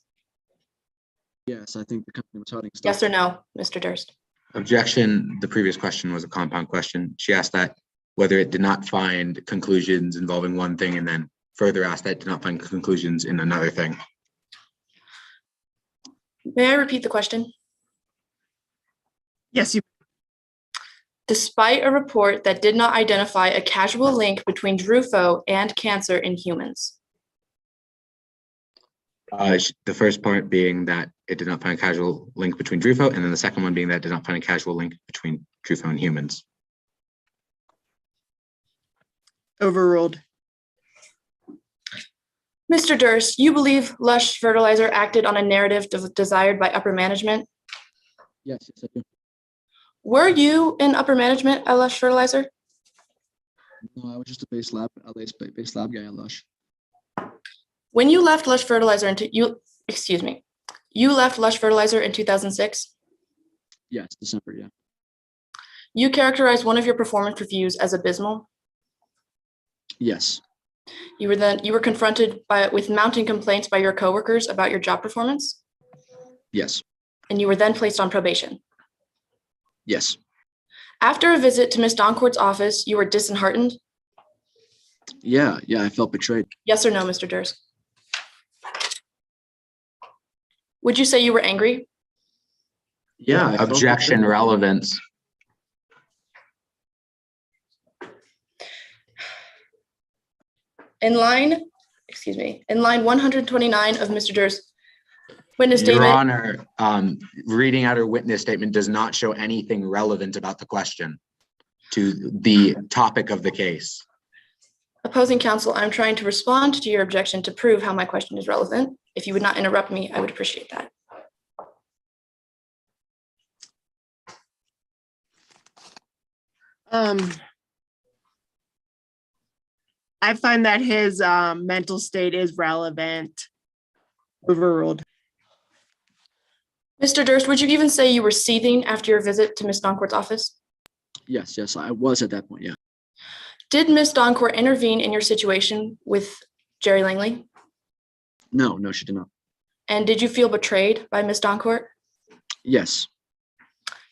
Yes, I think the company was hiding stuff. Yes or no, Mr. Durst? Objection. The previous question was a compound question. She asked that whether it did not find conclusions involving one thing, and then further asked that it did not find conclusions in another thing. May I repeat the question? Yes, you. Despite a report that did not identify a causal link between Drufo and cancer in humans. The first part being that it did not find a causal link between Drufo, and then the second one being that it did not find a causal link between Drufo and humans. Overruled. Mr. Durst, you believe Lush Fertilizer acted on a narrative desired by upper management? Yes, I do. Were you in upper management at Lush Fertilizer? No, I was just a base lab guy at Lush. When you left Lush Fertilizer you left Lush Fertilizer in 2006? Yes, December, yeah. You characterized one of your performance reviews as abysmal. Yes, You were confronted with mounting complaints by your coworkers about your job performance, yes, and you were then placed on probation. yes. After a visit to Ms. Doncourt's office, you were disheartened? Yeah, I felt betrayed. Yes or no, Mr. Durst? Would you say you were angry? Yeah. I felt Objection. betrayed. Relevance. In line 129 of Mr. Durst's witness Your statement. Honor, reading out her witness statement does not show anything relevant about the question to the topic of the case. Opposing counsel, I'm trying to respond to your objection to prove how my question is relevant. If you would not interrupt me, I would appreciate that. I find that his mental state is relevant. Overruled. Mr. Durst, would you even say you were seething after your visit to Ms. Doncourt's office? Yes, I was at that point, yeah. Did Ms. Doncourt intervene in your situation with Jerry Langley? No, she did not. And did you feel betrayed by Ms. Doncourt? Yes,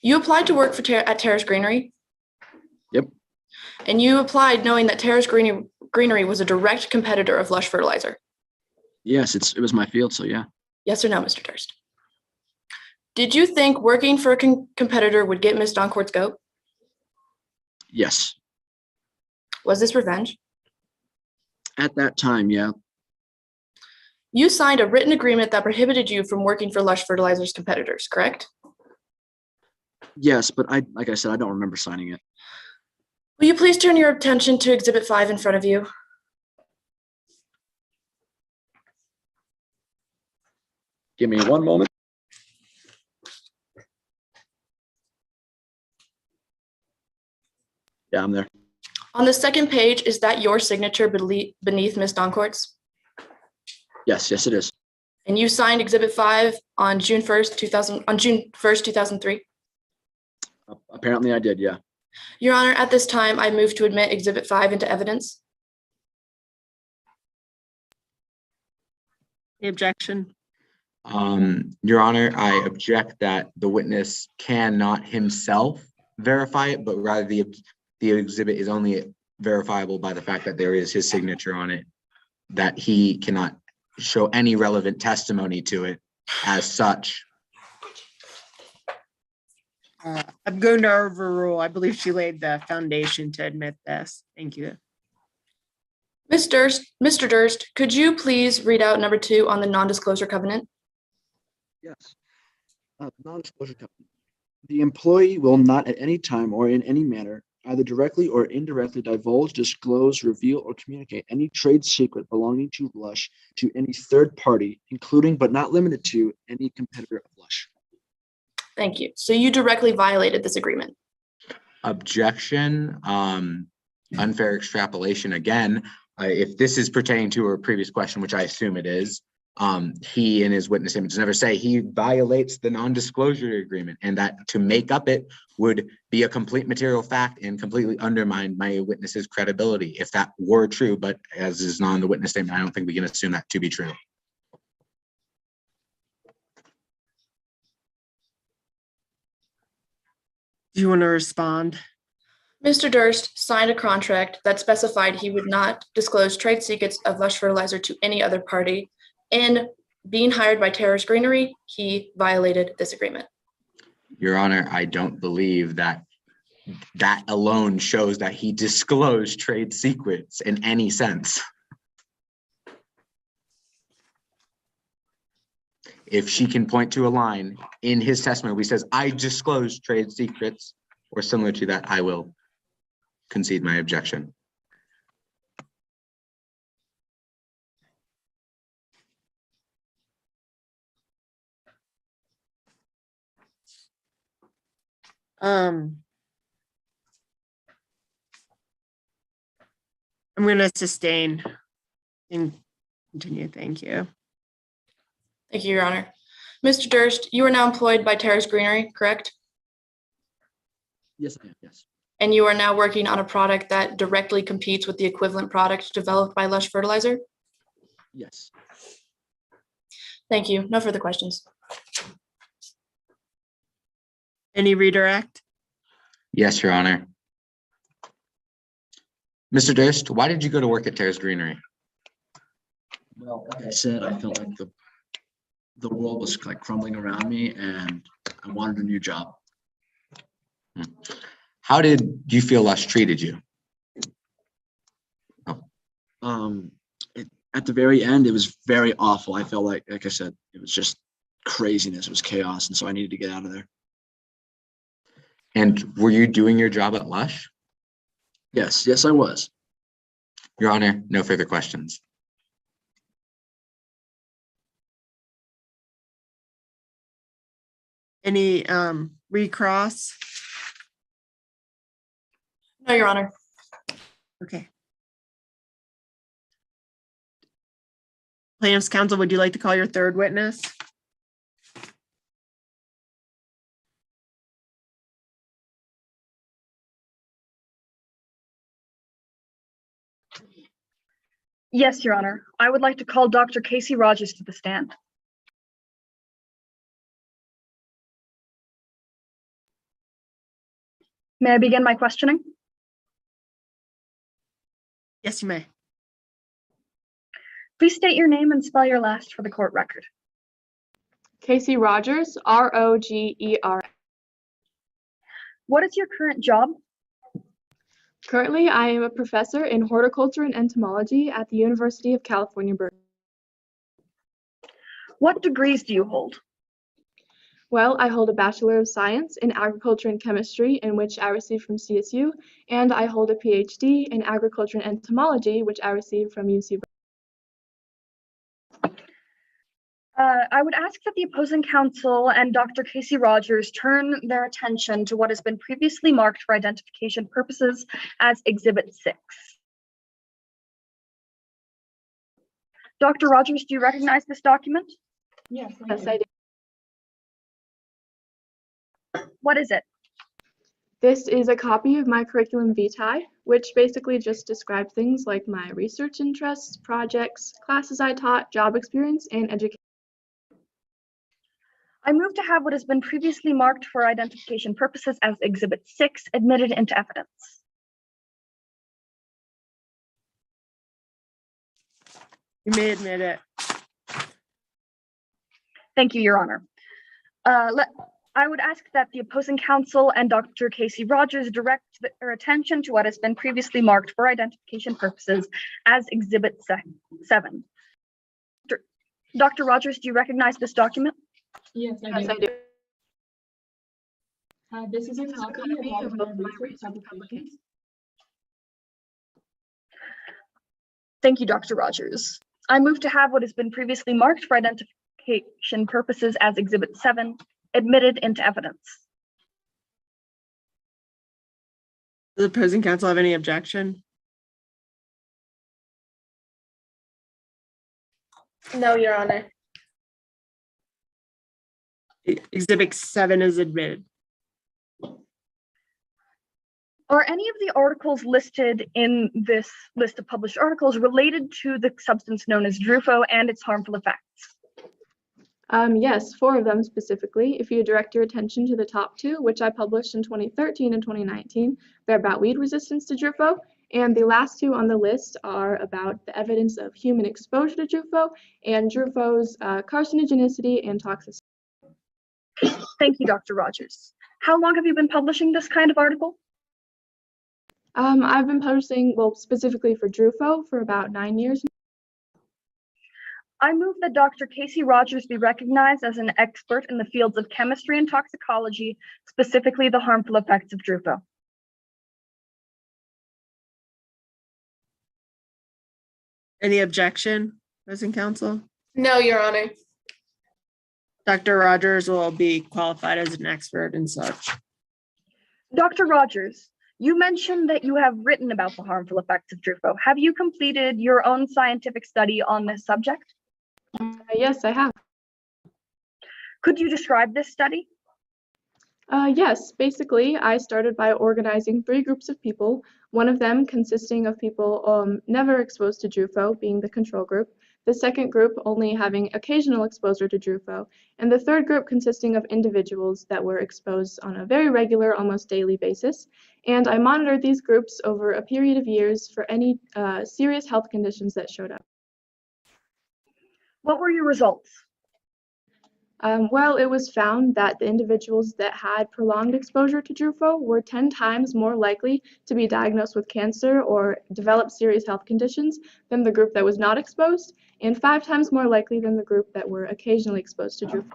You applied to work at Terrace Greenery? Yep. And you applied knowing that Terrace Greenery was a direct competitor of Lush Fertilizer? yes, it was my field, so yeah. Yes or no, Mr. Durst? Did you think working for a competitor would get Ms. Doncourt's goat? Yes, Was this revenge? at that time, yeah. You signed a written agreement that prohibited you from working for Lush Fertilizer's competitors, correct? Yes, but like I said, I don't remember signing it. Will you please turn your attention to Exhibit 5 in front of you? Give me one moment. Yeah, I'm there. On the second page, is that your signature beneath Ms. Doncourt's? Yes, it is. And you signed Exhibit 5 on June 1st, 2003? Apparently I did, yeah. Your Honor, at this time, I move to admit Exhibit 5 into evidence. The objection. Your Honor, I object that the witness cannot himself verify it, but rather the exhibit is only verifiable by the fact that there is his signature on it, that he cannot show any relevant testimony to it as such. I'm going to overrule. I believe she laid the foundation to admit this. Thank you. Mr. Durst, could you please read out number 2 on the non-disclosure covenant? Yes. Non-disclosure covenant. The employee will not at any time or in any manner, either directly or indirectly, divulge, disclose, reveal, or communicate any trade secret belonging to Lush to any third party, including but not limited to any competitor of Lush. Thank you. So you directly violated this agreement. Objection, unfair extrapolation again. If this is pertaining to a previous question, which I assume it is, he in his witness statements never say he violates the non-disclosure agreement, and that to make up it would be a complete material fact and completely undermine my witness's credibility if that were true. But as is not in the witness statement, I don't think we can assume that to be true. Do you want to respond? Mr. Durst signed a contract that specified he would not disclose trade secrets of Lush Fertilizer to any other party. In being hired by Terrace Greenery, he violated this agreement. Your Honor, I don't believe that that alone shows that he disclosed trade secrets in any sense. If she can point to a line in his testimony where he says, I disclosed trade secrets, or similar to that, I will concede my objection. I'm going to sustain and continue. Thank you. Thank you, Your Honor. Mr. Durst, you are now employed by Terrace Greenery, correct? Yes, I am. Yes. And you are now working on a product that directly competes with the equivalent product developed by Lush Fertilizer? Yes. Thank you. No further questions. Any redirect? Yes, Your Honor. Mr. Durst, why did you go to work at Terrace Greenery? Well, like I said, I felt like the world was like crumbling around me, and I wanted a new job. How did you feel Lush treated you? At the very end, it was very awful. I felt like I said, it was just craziness. It was chaos, and so I needed to get out of there. And were you doing your job at Lush? Yes, I was. Your Honor, no further questions. Any recross? No, Your Honor. Okay. Plaintiff's counsel, would you like to call your third witness? Yes, Your Honor. I would like to call Dr. Casey Rogers to the stand. May I begin my questioning? Yes, you may. Please state your name and spell your last for the court record. Casey Rogers, Roger. What is your current job? Currently, I am a professor in horticulture and entomology at the University of California, Berkeley. What degrees do you hold? Well, I hold a Bachelor of Science in Agriculture and Chemistry, in which I received from CSU, and I hold a PhD in Agriculture and Entomology, which I received from UC Berkeley. I would ask that the opposing counsel and Dr. Casey Rogers turn their attention to what has been previously marked for identification purposes as Exhibit 6. Dr. Rogers, do you recognize this document? Yes, I do. What is it? This is a copy of my curriculum vitae, which basically just describes things like my research interests, projects, classes I taught, job experience, and education. I move to have what has been previously marked for identification purposes as Exhibit 6 admitted into evidence. You may admit it. Thank you, Your Honor. I would ask that the opposing counsel and Dr. Casey Rogers direct their attention to what has been previously marked for identification purposes as Exhibit 7. Dr. Rogers, do you recognize this document? Yes, I Yes, do. I do. This is a copy of all of my research publications. Thank you, Dr. Rogers. I move to have what has been previously marked for identification purposes as Exhibit 7 admitted into evidence. Does the opposing counsel have any objection? No, Your Honor. Exhibit 7 is admitted. Are any of the articles listed in this list of published articles related to the substance known as Drufo and its harmful effects? Yes, 4 of them specifically. If you direct your attention to the top 2, which I published in 2013 and 2019, they're about weed resistance to Drufo. And the last 2 on the list are about the evidence of human exposure to Drufo and Drufo's carcinogenicity and toxicity. Thank you, Dr. Rogers. How long have you been publishing this kind of article? I've been publishing, well, specifically for Drufo for about 9 years. I move that Dr. Casey Rogers be recognized as an expert in the fields of chemistry and toxicology, specifically the harmful effects of Drufo. Any objection, opposing counsel? No, Your Honor. Dr. Rogers will be qualified as an expert and such. Dr. Rogers, you mentioned that you have written about the harmful effects of Drufo. Have you completed your own scientific study on this subject? Yes, I have. Could you describe this study? Yes, basically, I started by organizing 3 groups of people, one of them consisting of people never exposed to Drufo, being the control group, the second group only having occasional exposure to Drufo, and the third group consisting of individuals that were exposed on a very regular, almost daily basis. And I monitored these groups over a period of years for any serious health conditions that showed up. What were your results? Well, it was found that the individuals that had prolonged exposure to Drufo were 10 times more likely to be diagnosed with cancer or develop serious health conditions than the group that was not exposed, and 5 times more likely than the group that were occasionally exposed to Drufo.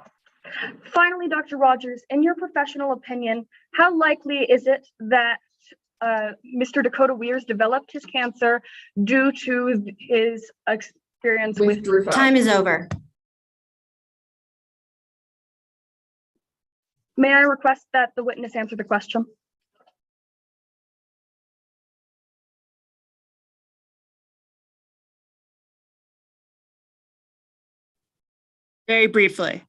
Finally, Dr. Rogers, in your professional opinion, how likely is it that Mr. Dakota Weirs developed his cancer due to his experience with Drufo? Time is over. May I request that the witness answer the question? Very briefly.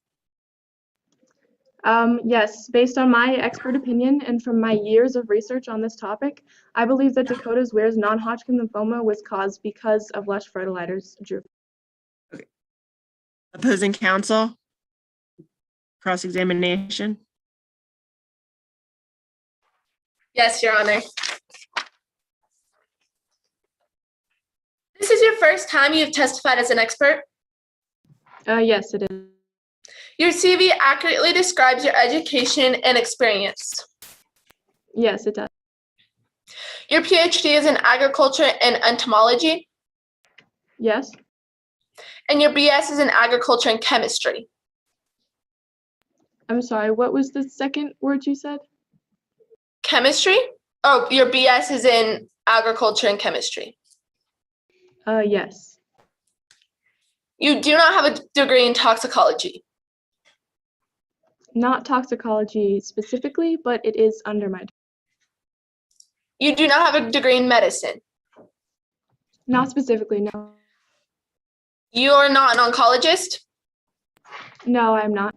Yes, based on my expert opinion and from my years of research on this topic, I believe that Dakota Weirs' non-Hodgkin lymphoma was caused because of Lush Fertilizer's Drufo. Okay. Opposing counsel? Cross-examination? Yes, Your Honor. This is your first time you've testified as an expert? Yes, it is. Your CV accurately describes your education and experience. Yes, it does. Your PhD is in agriculture and entomology, Yes. and your BS is in agriculture and chemistry. I'm sorry, what was the second word you said? Chemistry? Oh, your BS is in agriculture and chemistry. Yes. You do not have a degree in toxicology. Not toxicology specifically, but it is under my. You do not have a degree in medicine. Not specifically, no. You are not an oncologist. No, I'm not.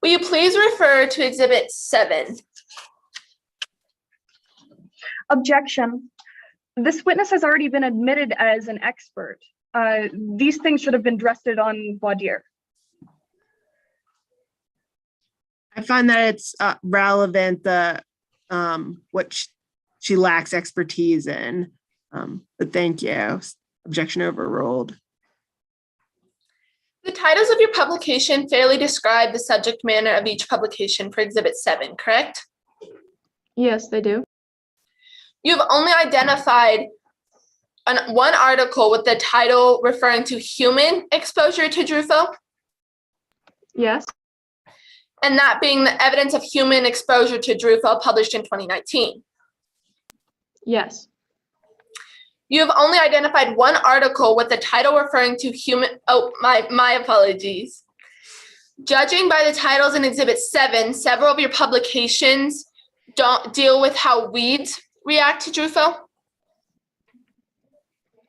Will you please refer to Exhibit 7? Objection. This witness has already been admitted as an expert. These things should have been addressed on voir dire. I find that it's relevant what she lacks expertise in. But thank you. Objection overruled. The titles of your publication fairly describe the subject matter of each publication for Exhibit 7, correct? Yes, they do. You've only identified one article with the title referring to human exposure to Drufo, Yes. and that being the evidence of human exposure to Drufo published in 2019. Yes. You've only identified one article with the title referring to human, my apologies. Judging by the titles in Exhibit 7, several of your publications don't deal with how weeds react to Drufo.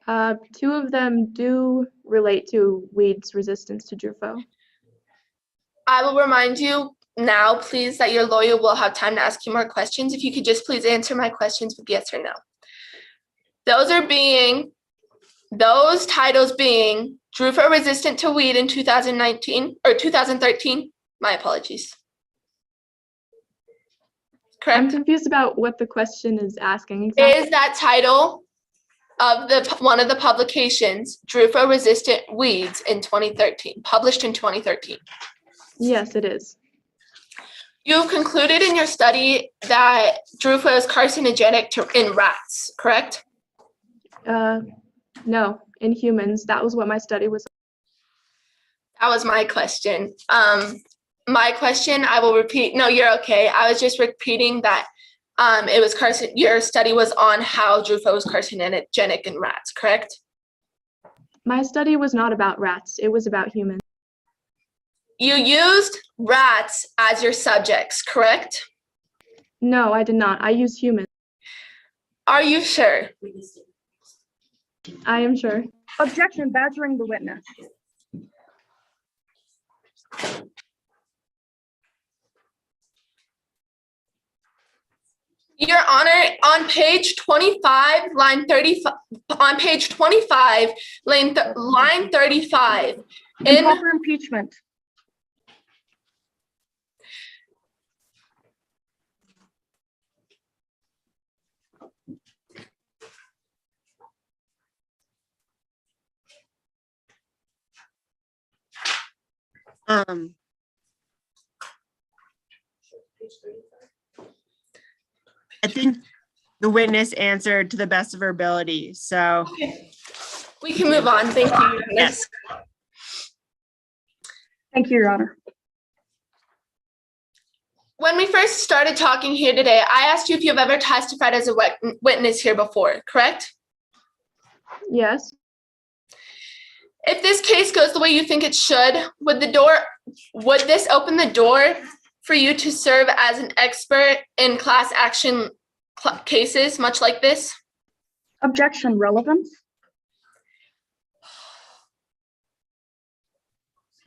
2 of them do relate to weeds' resistance to Drufo. I will remind you now, please, that your lawyer will have time to ask you more questions. If you could just please answer my questions with yes or no. Those titles being Drufo resistant to weed in 2019 or 2013. My apologies. Correct? I'm confused about what the question is asking exactly. Is that title of one of the publications Drufo resistant weeds in 2013, published in 2013? Yes, it is. You've concluded in your study that Drufo is carcinogenic in rats, correct? No, in humans. That was what my study was. That was my question. My question, I will repeat. No, you're okay. I was just repeating that it was your study was on how Drufo is carcinogenic in rats, correct? My study was not about rats. It was about humans. You used rats as your subjects, correct? No, I did not. I used humans. Are you sure? I am sure. Objection, badgering the witness. Your Honor, on page 25, line 35, on page 25, line 35, in Improper impeachment. I think the witness answered to the best of her ability, so. Okay. We can move on. Thank you, Your Honor. Yes. Thank you, Your Honor. When we first started talking here today, I asked you if you've ever testified as a witness here before, correct? Yes. If this case goes the way you think it should, would this open the door for you to serve as an expert in class action cases, much like this? Objection, relevance.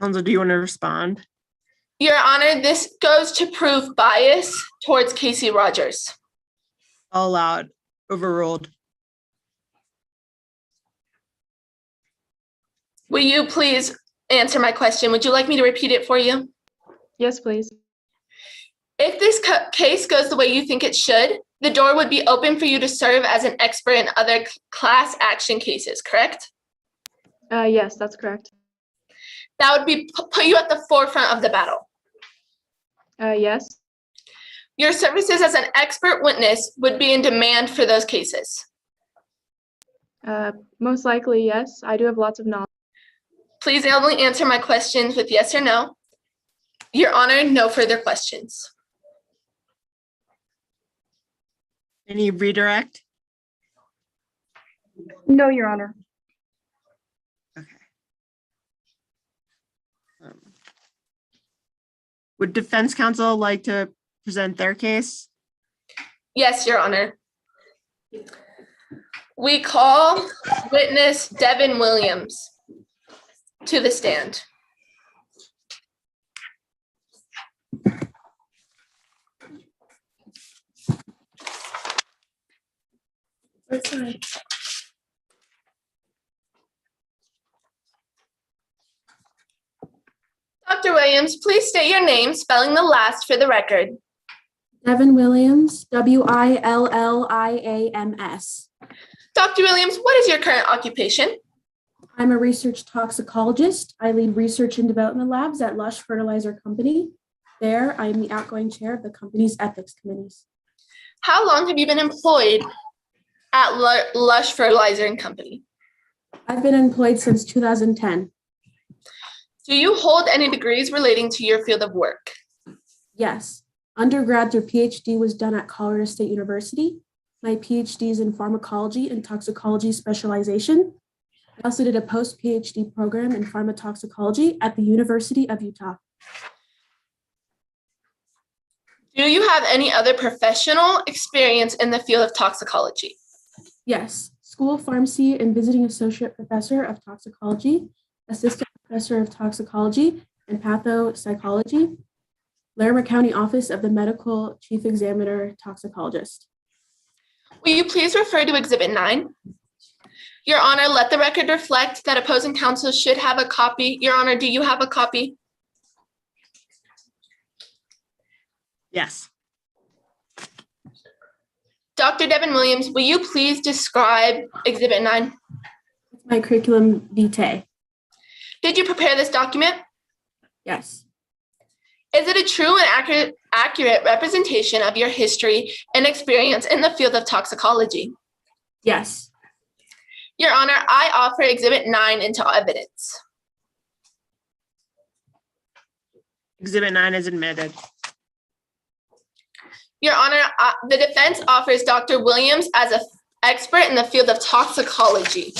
Counsel, do you want to respond? Your Honor, this goes to prove bias towards Casey Rogers. All allowed, overruled. Will you please answer my question? Would you like me to repeat it for you? Yes, please. If this case goes the way you think it should, the door would be open for you to serve as an expert in other class action cases, correct? Yes, that's correct. That would be put you at the forefront of the battle. Yes. Your services as an expert witness would be in demand for those cases. Most likely, yes. I do have lots of knowledge. Please only answer my questions with yes or no. Your Honor, no further questions. Any redirect? No, Your Honor. Okay. Would defense counsel like to present their case? Yes, Your Honor. We call witness Devin Williams to the stand. Dr. Williams, please state your name, spelling the last for the record. Devin Williams, Williams. Dr. Williams, what is your current occupation? I'm a research toxicologist. I lead research and development labs at Lush Fertilizer Company. There, I am the outgoing chair of the company's ethics committees. How long have you been employed at Lush Fertilizer and Company? I've been employed since 2010. Do you hold any degrees relating to your field of work? Yes, undergrad through PhD was done at Colorado State University. My PhD is in pharmacology and toxicology specialization. I also did a post-PhD program in pharmacotoxicology at the University of Utah. Do you have any other professional experience in the field of toxicology? Yes, School of Pharmacy and visiting associate professor of toxicology, assistant professor of toxicology and pathopsychology, Larimer County Office of the Medical Chief Examiner Toxicologist. Will you please refer to Exhibit 9? Your Honor, let the record reflect that opposing counsel should have a copy. Your Honor, do you have a copy? Yes. Dr. Devin Williams, will you please describe Exhibit 9? My curriculum vitae. Did you prepare this document? Yes. Is it a true and accurate representation of your history and experience in the field of toxicology? Yes. Your Honor, I offer Exhibit 9 into evidence. Exhibit 9 is admitted. Your Honor, the defense offers Dr. Williams as an expert in the field of toxicology.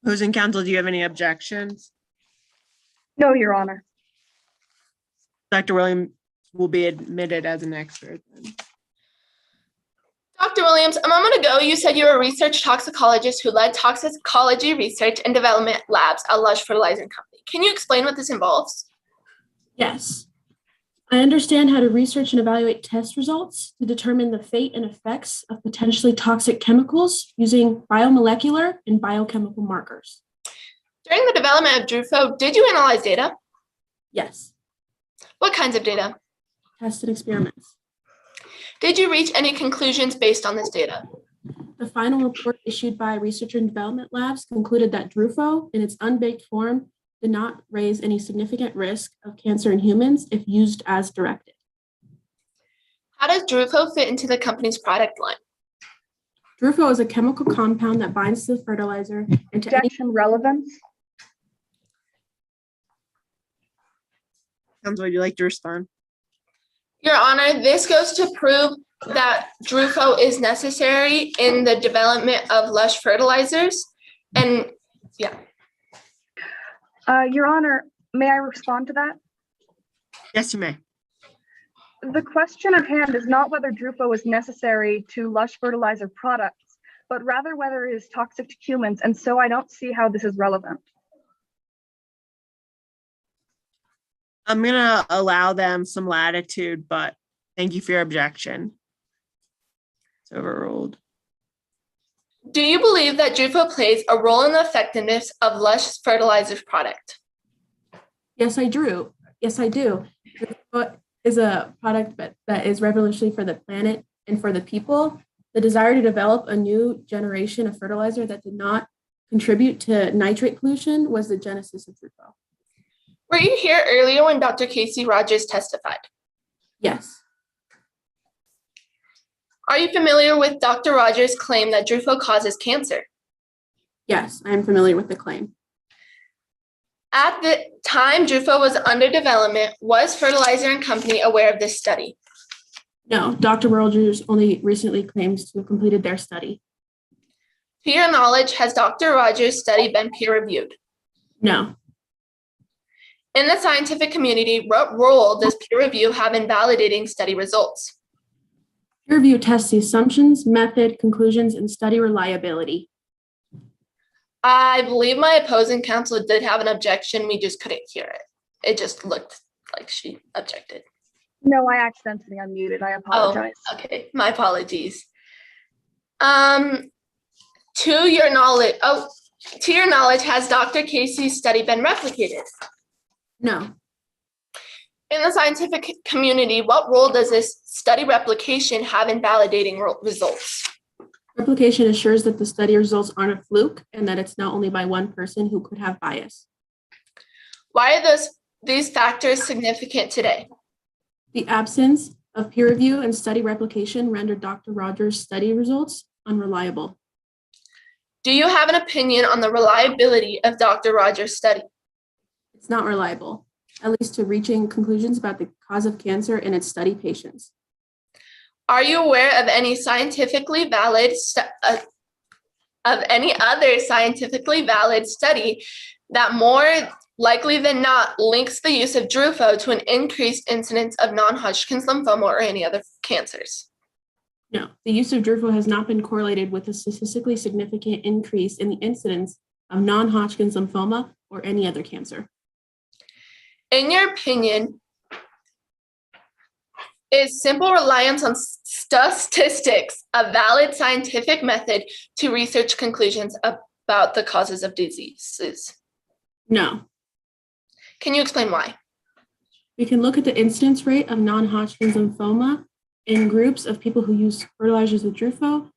Opposing counsel, do you have any objections? No, Your Honor. Dr. Williams will be admitted as an expert. Dr. Williams, a moment ago, you said you were a research toxicologist who led toxicology research and development labs at Lush Fertilizer Company. Can you explain what this involves? Yes. I understand how to research and evaluate test results to determine the fate and effects of potentially toxic chemicals using biomolecular and biochemical markers. During the development of Drufo, did you analyze data? Yes. What kinds of data? Tested experiments. Did you reach any conclusions based on this data? The final report issued by Research and Development Labs concluded that Drufo, in its unbaked form, did not raise any significant risk of cancer in humans if used as directed. How does Drufo fit into the company's product line? Drufo is a chemical compound that binds to the fertilizer and to any Objection relevance. Counsel, would you like to respond? Your Honor, this goes to prove that Drufo is necessary in the development of Lush fertilizers. And yeah. Your Honor, may I respond to that? Yes, you may. The question at hand is not whether Drufo is necessary to Lush fertilizer products, but rather whether it is toxic to humans, and so I don't see how this is relevant. I'm going to allow them some latitude, but thank you for your objection. It's overruled. Do you believe that Drufo plays a role in the effectiveness of Lush fertilizers product? Yes, I do. Yes, I do. Drufo is a product that is revolutionary for the planet and for the people. The desire to develop a new generation of fertilizer that did not contribute to nitrate pollution was the genesis of Drufo. Were you here earlier when Dr. Casey Rogers testified? Yes. Are you familiar with Dr. Rogers' claim that Drufo causes cancer? Yes, I am familiar with the claim. At the time Drufo was under development, was Fertilizer and Company aware of this study? No, Dr. Rogers only recently claims to have completed their study. To your knowledge, has Dr. Rogers' study been peer-reviewed? No. In the scientific community, what role does peer review have in validating study results? Peer review tests the assumptions, method, conclusions, and study reliability. I believe my opposing counsel did have an objection. We just couldn't hear it. It just looked like she objected. No, I accidentally unmuted. I apologize. Oh, okay. My apologies. To your knowledge, has Dr. Casey's study been replicated? No. In the scientific community, what role does this study replication have in validating results? Replication assures that the study results aren't a fluke and that it's not only by one person who could have bias. Why are these factors significant today? The absence of peer review and study replication rendered Dr. Rogers' study results unreliable. Do you have an opinion on the reliability of Dr. Rogers' study? It's not reliable, at least to reaching conclusions about the cause of cancer in its study patients. Are you aware of any scientifically valid of any other scientifically valid study that more likely than not links the use of Drufo to an increased incidence of non-Hodgkin's lymphoma or any other cancers? No, the use of Drufo has not been correlated with a statistically significant increase in the incidence of non-Hodgkin's lymphoma or any other cancer. In your opinion, is simple reliance on statistics a valid scientific method to research conclusions about the causes of diseases? No. Can you explain why? We can look at the incidence rate of non-Hodgkin's lymphoma in groups of people who use fertilizers with Drufo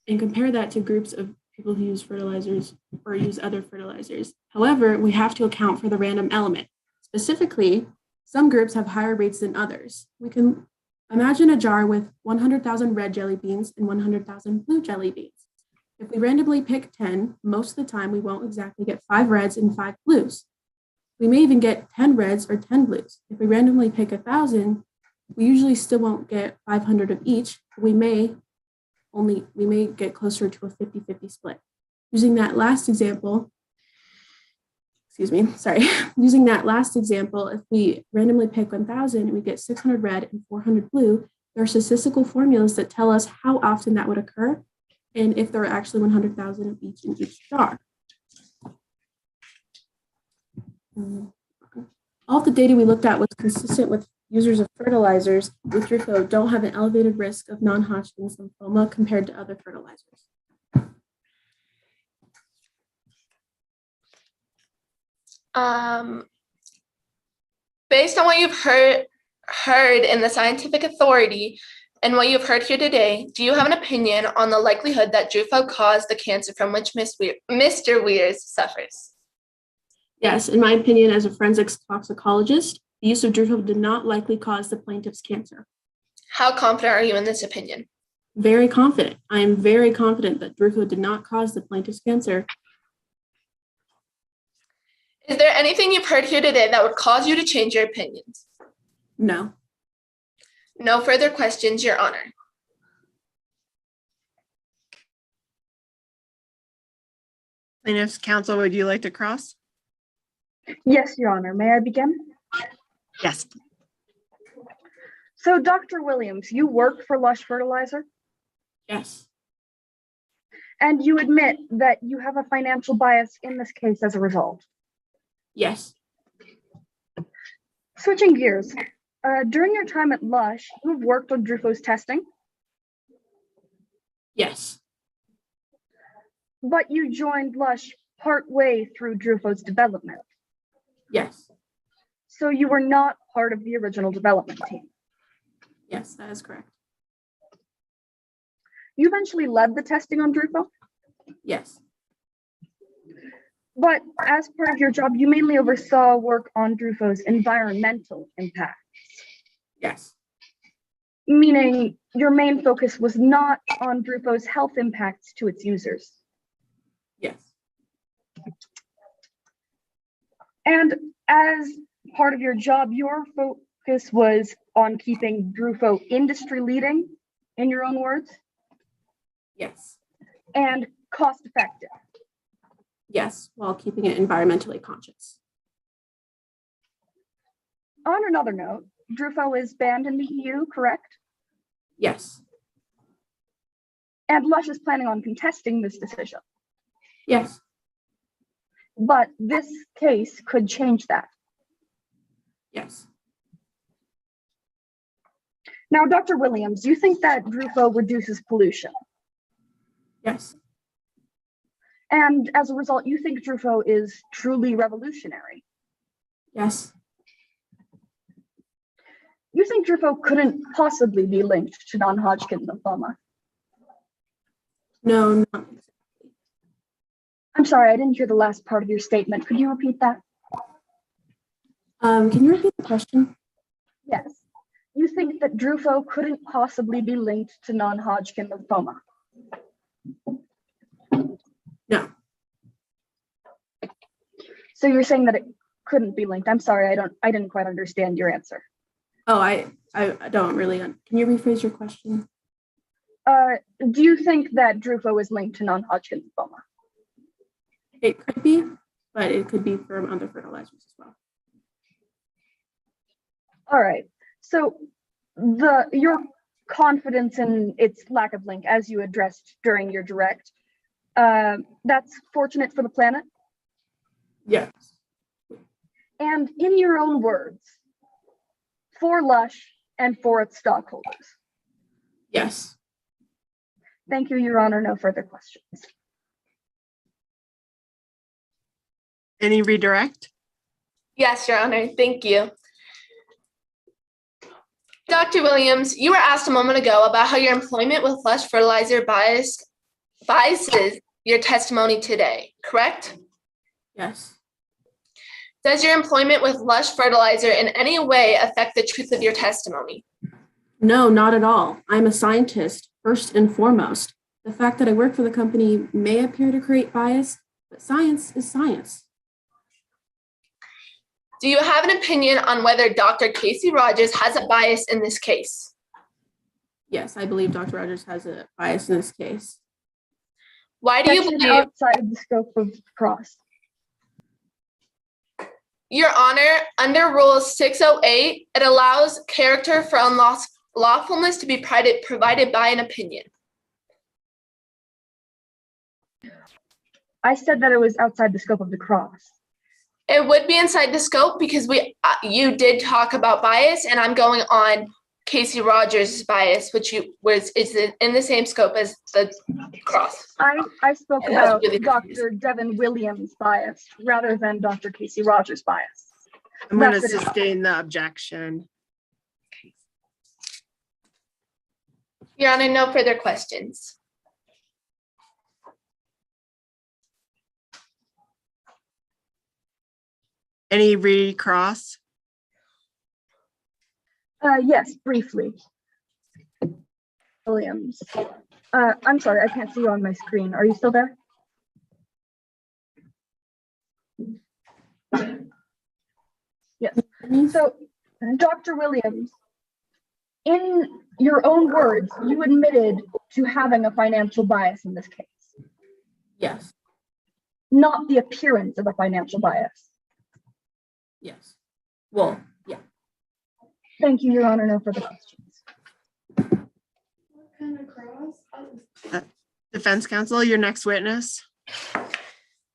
and compare that to groups of people who use fertilizers or use other fertilizers. However, we have to account for the random element. Specifically, some groups have higher rates than others. We can imagine a jar with 100,000 red jelly beans and 100,000 blue jelly beans. If we randomly pick 10, most of the time we won't exactly get 5 reds and 5 blues. We may even get 10 reds or 10 blues. If we randomly pick 1,000, we usually still won't get 500 of each. We may get closer to a 50-50 split. Using that last example, using that last example, if we randomly pick 1,000, we get 600 red and 400 blue. There are statistical formulas that tell us how often that would occur and if there are actually 100,000 of each in each jar. All of the data we looked at was consistent with users of fertilizers with Drufo don't have an elevated risk of non-Hodgkin's lymphoma compared to other fertilizers. Based on what you've heard in the scientific authority and what you've heard here today, do you have an opinion on the likelihood that Drufo caused the cancer from which Mr. Weirs suffers? Yes, in my opinion, as a forensics toxicologist, the use of Drufo did not likely cause the plaintiff's cancer. How confident are you in this opinion? Very confident. I am very confident that Drufo did not cause the plaintiff's cancer. Is there anything you've heard here today that would cause you to change your opinions? No. No further questions, Your Honor. Plaintiff's counsel, would you like to cross? Yes, Your Honor. May I begin? Yes. So, Dr. Williams, you work for Lush Fertilizer, Yes. and you admit that you have a financial bias in this case as a result. Yes. Switching gears, during your time at Lush, you have worked on Drufo's testing, Yes. but you joined Lush partway through Drufo's development. Yes. So you were not part of the original development team. Yes, that is correct. You eventually led the testing on Drufo, Yes. but as part of your job, you mainly oversaw work on Drufo's environmental impacts, Yes. meaning your main focus was not on Drufo's health impacts to its users. Yes. And as part of your job, your focus was on keeping Drufo industry leading, in your own words, Yes. and cost effective. Yes, while keeping it environmentally conscious. On another note, Drufo is banned in the EU, correct? Yes. And Lush is planning on contesting this decision. Yes. But this case could change that. Yes. Now, Dr. Williams, do you think that Drufo reduces pollution? Yes. And as a result, you think Drufo is truly revolutionary? Yes. You think Drufo couldn't possibly be linked to non-Hodgkin lymphoma? No, not exactly. I'm sorry, I didn't hear the last part of your statement. Could you repeat that? Can you repeat the question? Yes. You think that Drufo couldn't possibly be linked to non-Hodgkin lymphoma? No. So you're saying that it couldn't be linked. I'm sorry, I didn't quite understand your answer. Oh, I don't really. Can you rephrase your question? Do you think that Drufo is linked to non-Hodgkin lymphoma? It could be, but it could be from other fertilizers as well. All right. So your confidence in its lack of link, as you addressed during your direct, that's fortunate for the planet. Yes. And in your own words, for Lush and for its stockholders. Yes. Thank you, Your Honor. No further questions. Any redirect? Yes, Your Honor. Thank you. Dr. Williams, you were asked a moment ago about how your employment with Lush Fertilizer biases your testimony today, correct? Yes. Does your employment with Lush Fertilizer in any way affect the truth of your testimony? No, not at all. I'm a scientist, first and foremost. The fact that I work for the company may appear to create bias, but science is science. Do you have an opinion on whether Dr. Casey Rogers has a bias in this case? Yes, I believe Dr. Rogers has a bias in this case. Why do you Section believe, outside of the scope of cross? Your Honor, under Rule 608, it allows character for unlawfulness to be provided by an opinion. I said that it was outside the scope of the cross. It would be inside the scope because you did talk about bias, and I'm going on Casey Rogers' bias, which is in the same scope as the cross. I spoke And that's about really Dr. Devin Williams' bias rather than Dr. Casey Rogers' bias. I'm going to That's it. sustain the objection. Your Honor, no further questions. Any recross? Yes, briefly. Williams. I'm sorry, I can't see you on my screen. Are you still there? Yes. So, Dr. Williams, in your own words, you admitted to having a financial bias in this case, Yes. not the appearance of a financial bias. Yes. Well, yeah. Thank you, Your Honor. No further questions. Defense counsel, your next witness.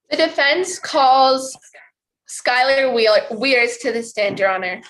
The defense calls Skylar Weirs to the stand, Your Honor.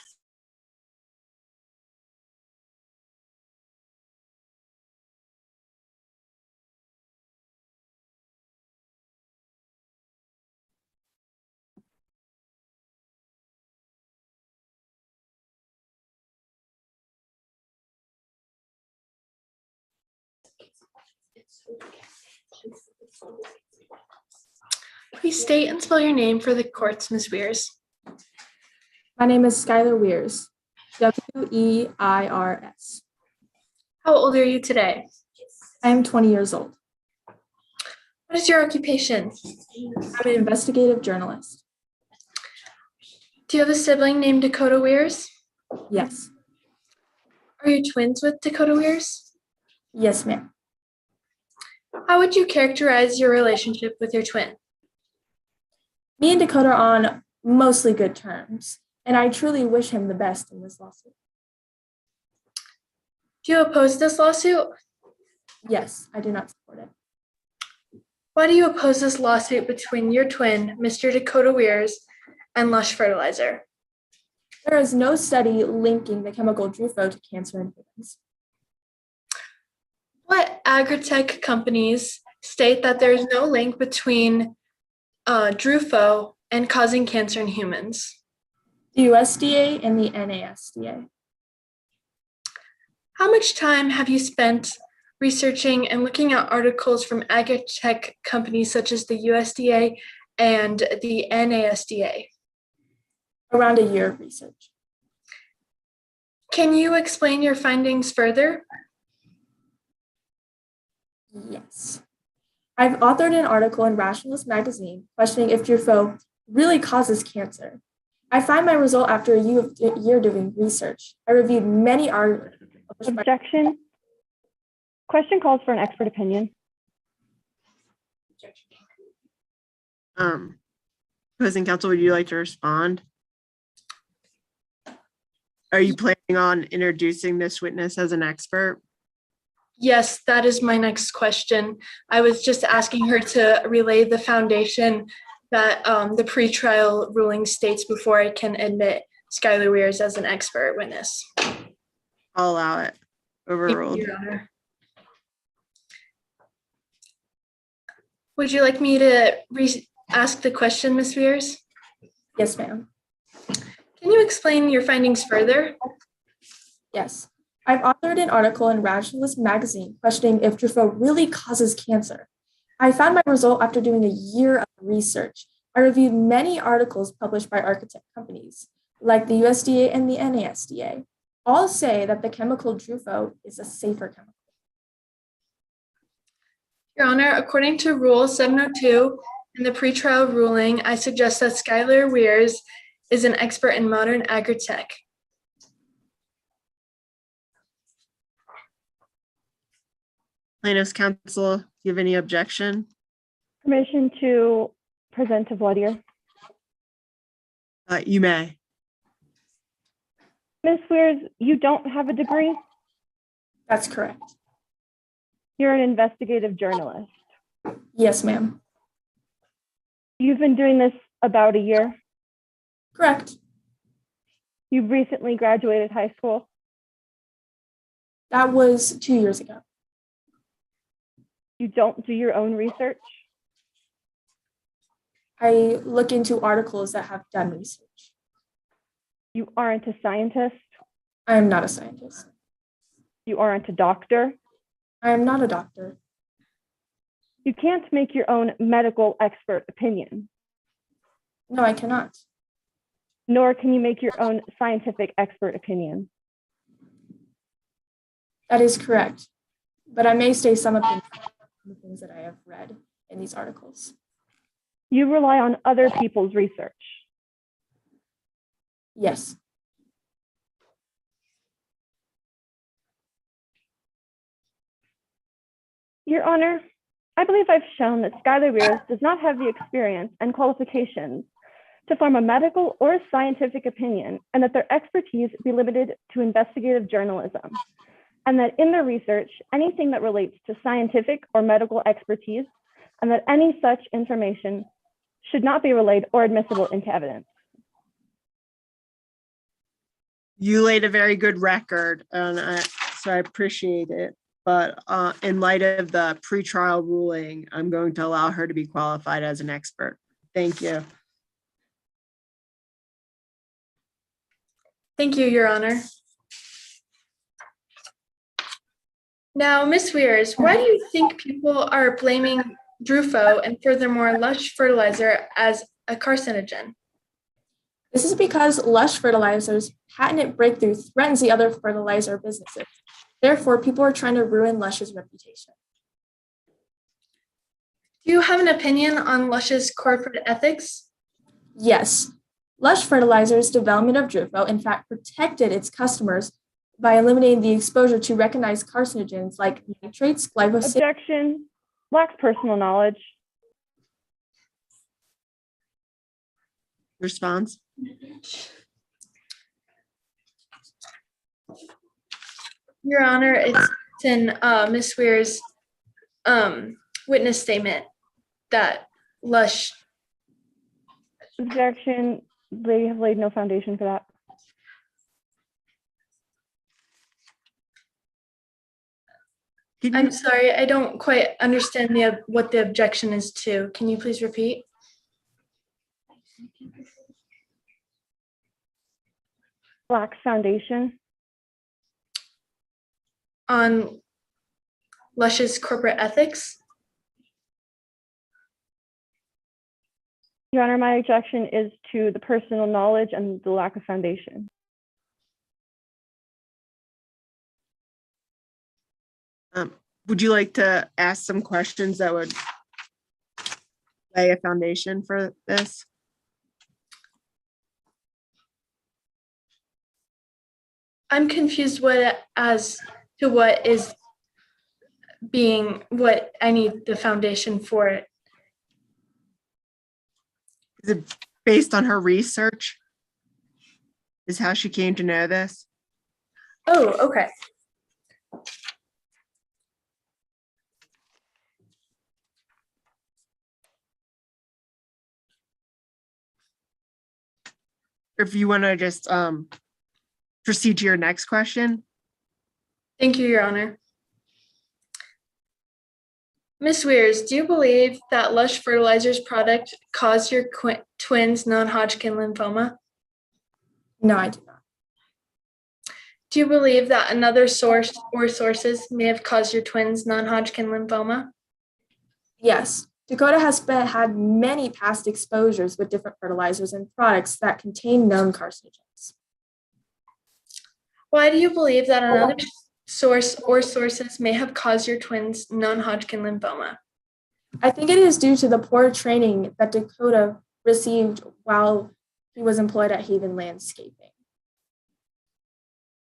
Please state and spell your name for the courts, Ms. Weirs. My name is Skylar Weirs. Weirs. How old are you today? I am 20 years old. What is your occupation? I'm an investigative journalist. Do you have a sibling named Dakota Weirs? Yes. Are you twins with Dakota Weirs? Yes, ma'am. How would you characterize your relationship with your twin? Me and Dakota are on mostly good terms, and I truly wish him the best in this lawsuit. Do you oppose this lawsuit? Yes, I do not support it. Why do you oppose this lawsuit between your twin, Mr. Dakota Weirs, and Lush Fertilizer? There is no study linking the chemical Drufo to cancer in humans. What agri-tech companies state that there is no link between Drufo and causing cancer in humans? The USDA and the NASDA. How much time have you spent researching and looking at articles from agri-tech companies such as the USDA and the NASDA? Around a year of research. Can you explain your findings further? Yes. I've authored an article in Rationalist magazine questioning if Truffaut really causes cancer. I find my result after a year doing research. I reviewed many articles. Objection. Question calls for an expert opinion. Opposing counsel, would you like to respond? Are you planning on introducing this witness as an expert? Yes, that is my next question. I was just asking her to relay the foundation that the pretrial ruling states before I can admit Skylar Weirs as an expert witness. I'll allow it. Overruled. Your Honor. Would you like me to ask the question, Ms. Weirs? Yes, ma'am. Can you explain your findings further? Yes. I've authored an article in Rationalist magazine questioning if Truffaut really causes cancer. I found my result after doing a year of research. I reviewed many articles published by architect companies, like the USDA and the NASDA. All say that the chemical Truffaut is a safer chemical. Your Honor, according to Rule 702 in the pretrial ruling, I suggest that Skylar Weirs is an expert in modern agri-tech. Plaintiff's counsel, do you have any objection? Permission to present to voir dire. You may. Ms. Weirs, you don't have a degree? That's correct. You're an investigative journalist. Yes, ma'am. You've been doing this about a year? Correct. You recently graduated high school? That was 2 years ago. You don't do your own research? I look into articles that have done research. You aren't a scientist? I am not a scientist. You aren't a doctor? I am not a doctor. You can't make your own medical expert opinion. No, I cannot. Nor can you make your own scientific expert opinion. That is correct. But I may state some opinions on the things that I have read in these articles. You rely on other people's research. Yes. Your Honor, I believe I've shown that Skylar Weirs does not have the experience and qualifications to form a medical or scientific opinion, and that their expertise be limited to investigative journalism, and that in their research, anything that relates to scientific or medical expertise, and that any such information should not be relayed or admissible into evidence. You laid a very good record, and so I appreciate it. But in light of the pretrial ruling, I'm going to allow her to be qualified as an expert. Thank you. Thank you, Your Honor. Now, Ms. Weirs, why do you think people are blaming Truffaut and furthermore Lush fertilizer as a carcinogen? This is because Lush Fertilizer's patented breakthrough threatens the other fertilizer businesses. Therefore, people are trying to ruin Lush's reputation. Do you have an opinion on Lush's corporate ethics? Yes. Lush Fertilizer's development of Truffaut, in fact, protected its customers by eliminating the exposure to recognized carcinogens like nitrates, glyphosate. Objection. Lacks personal knowledge. Response. Your Honor, it's in Ms. Weir's witness statement that Lush. Objection. They have laid no foundation for that. I'm sorry, I don't quite understand what the objection is to. Can you please repeat? Lacks foundation. On Lush's corporate ethics? Your Honor, my objection is to the personal knowledge and the lack of foundation. Would you like to ask some questions that would lay a foundation for this? I'm confused as to what I need the foundation for it. Is it based on her research? Is how she came to know this? Oh, okay. If you want to just proceed to your next question. Thank you, Your Honor. Ms. Weirs, do you believe that Lush Fertilizers product caused your twins non-Hodgkin lymphoma? No, I do not. Do you believe that another source or sources may have caused your twins non-Hodgkin lymphoma? Yes, Dakota has had many past exposures with different fertilizers and products that contain known carcinogens. Why do you believe that another source or sources may have caused your twins non-Hodgkin lymphoma? I think it is due to the poor training that Dakota received while he was employed at Haven Landscaping.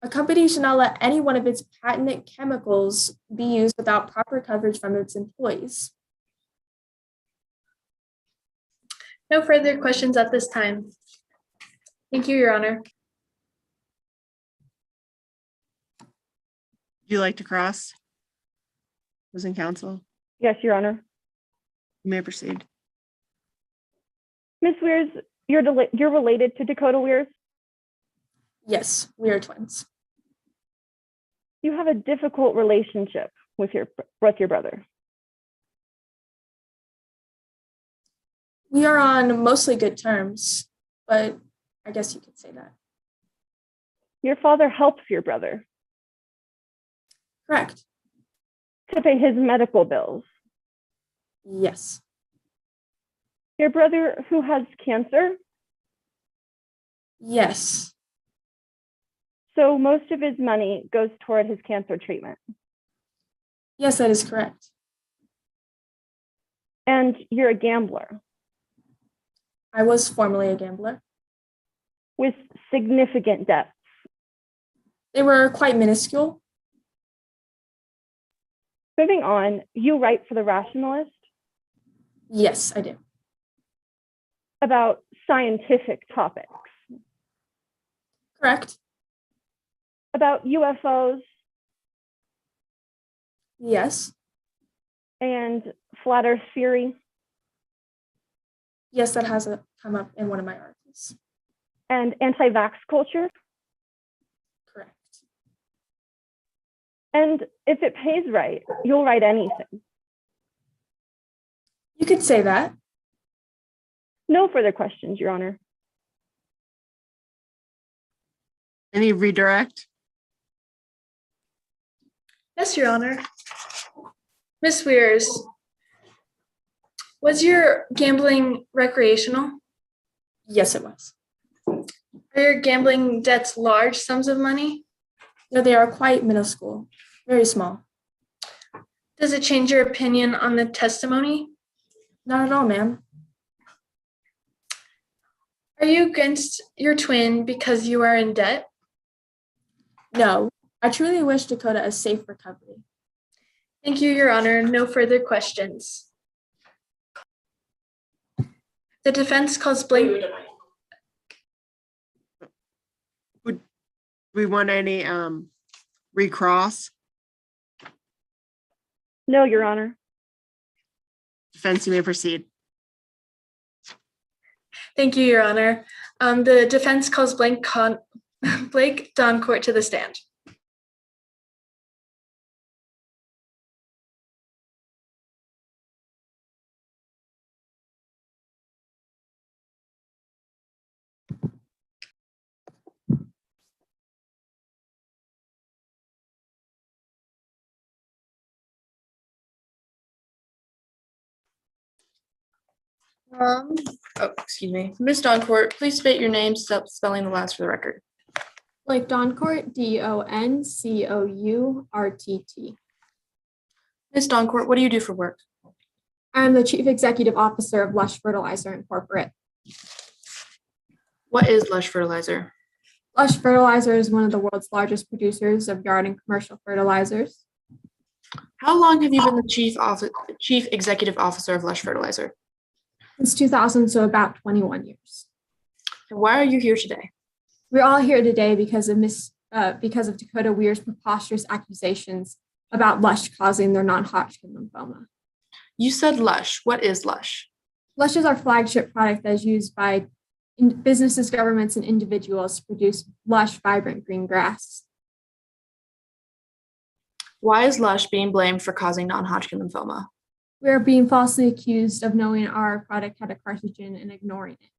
A company should not let any one of its patented chemicals be used without proper coverage from its employees. No further questions at this time. Thank you, Your Honor. Would you like to cross? Opposing counsel, Yes, Your Honor. you may proceed. Ms. Weirs, you're related to Dakota Weirs? Yes, we are twins. You have a difficult relationship with your brother. We are on mostly good terms, but I guess you could say that. Your father helps your brother Correct. to pay his medical bills. Yes. Your brother who has cancer, Yes. so most of his money goes toward his cancer treatment. Yes, that is correct. And you're a gambler I was formerly a gambler. with significant debts. They were quite minuscule. Moving on, you write for the Rationalist Yes, I do. about scientific topics, Correct. about UFOs Yes. and flat Earth theory Yes, that has come up in one of my articles. and anti-vax culture. Correct. And if it pays right, you'll write anything. You could say that. No further questions, Your Honor. Any redirect? Yes, Your Honor. Ms. Weirs, was your gambling recreational? Yes, it was. Are your gambling debts large sums of money? No, they are quite minuscule, very small. Does it change your opinion on the testimony? Not at all, ma'am. Are you against your twin because you are in debt? No, I truly wish Dakota a safe recovery. Thank you, Your Honor. No further questions. The defense calls blank. Would we want any recross? No, Your Honor. Defense, you may proceed. Thank you, Your Honor. The defense calls Blake Doncourt to the stand. Excuse me. Ms. Doncourt, please state your name, spelling the last for the record. Blake Doncourt, Doncourt. Ms. Doncourt, what do you do for work? I'm the Chief Executive Officer of Lush Fertilizer Incorporated. What is Lush Fertilizer? Lush Fertilizer is one of the world's largest producers of yard and commercial fertilizers. How long have you been the Chief Executive Officer of Lush Fertilizer? Since 2000, so about 21 years. And why are you here today? We're all here today because of Dakota Weir's preposterous accusations about Lush causing their non-Hodgkin lymphoma. You said Lush. What is Lush? Lush is our flagship product that is used by businesses, governments, and individuals to produce lush, vibrant green grass. Why is Lush being blamed for causing non-Hodgkin lymphoma? We are being falsely accused of knowing our product had a carcinogen and ignoring it.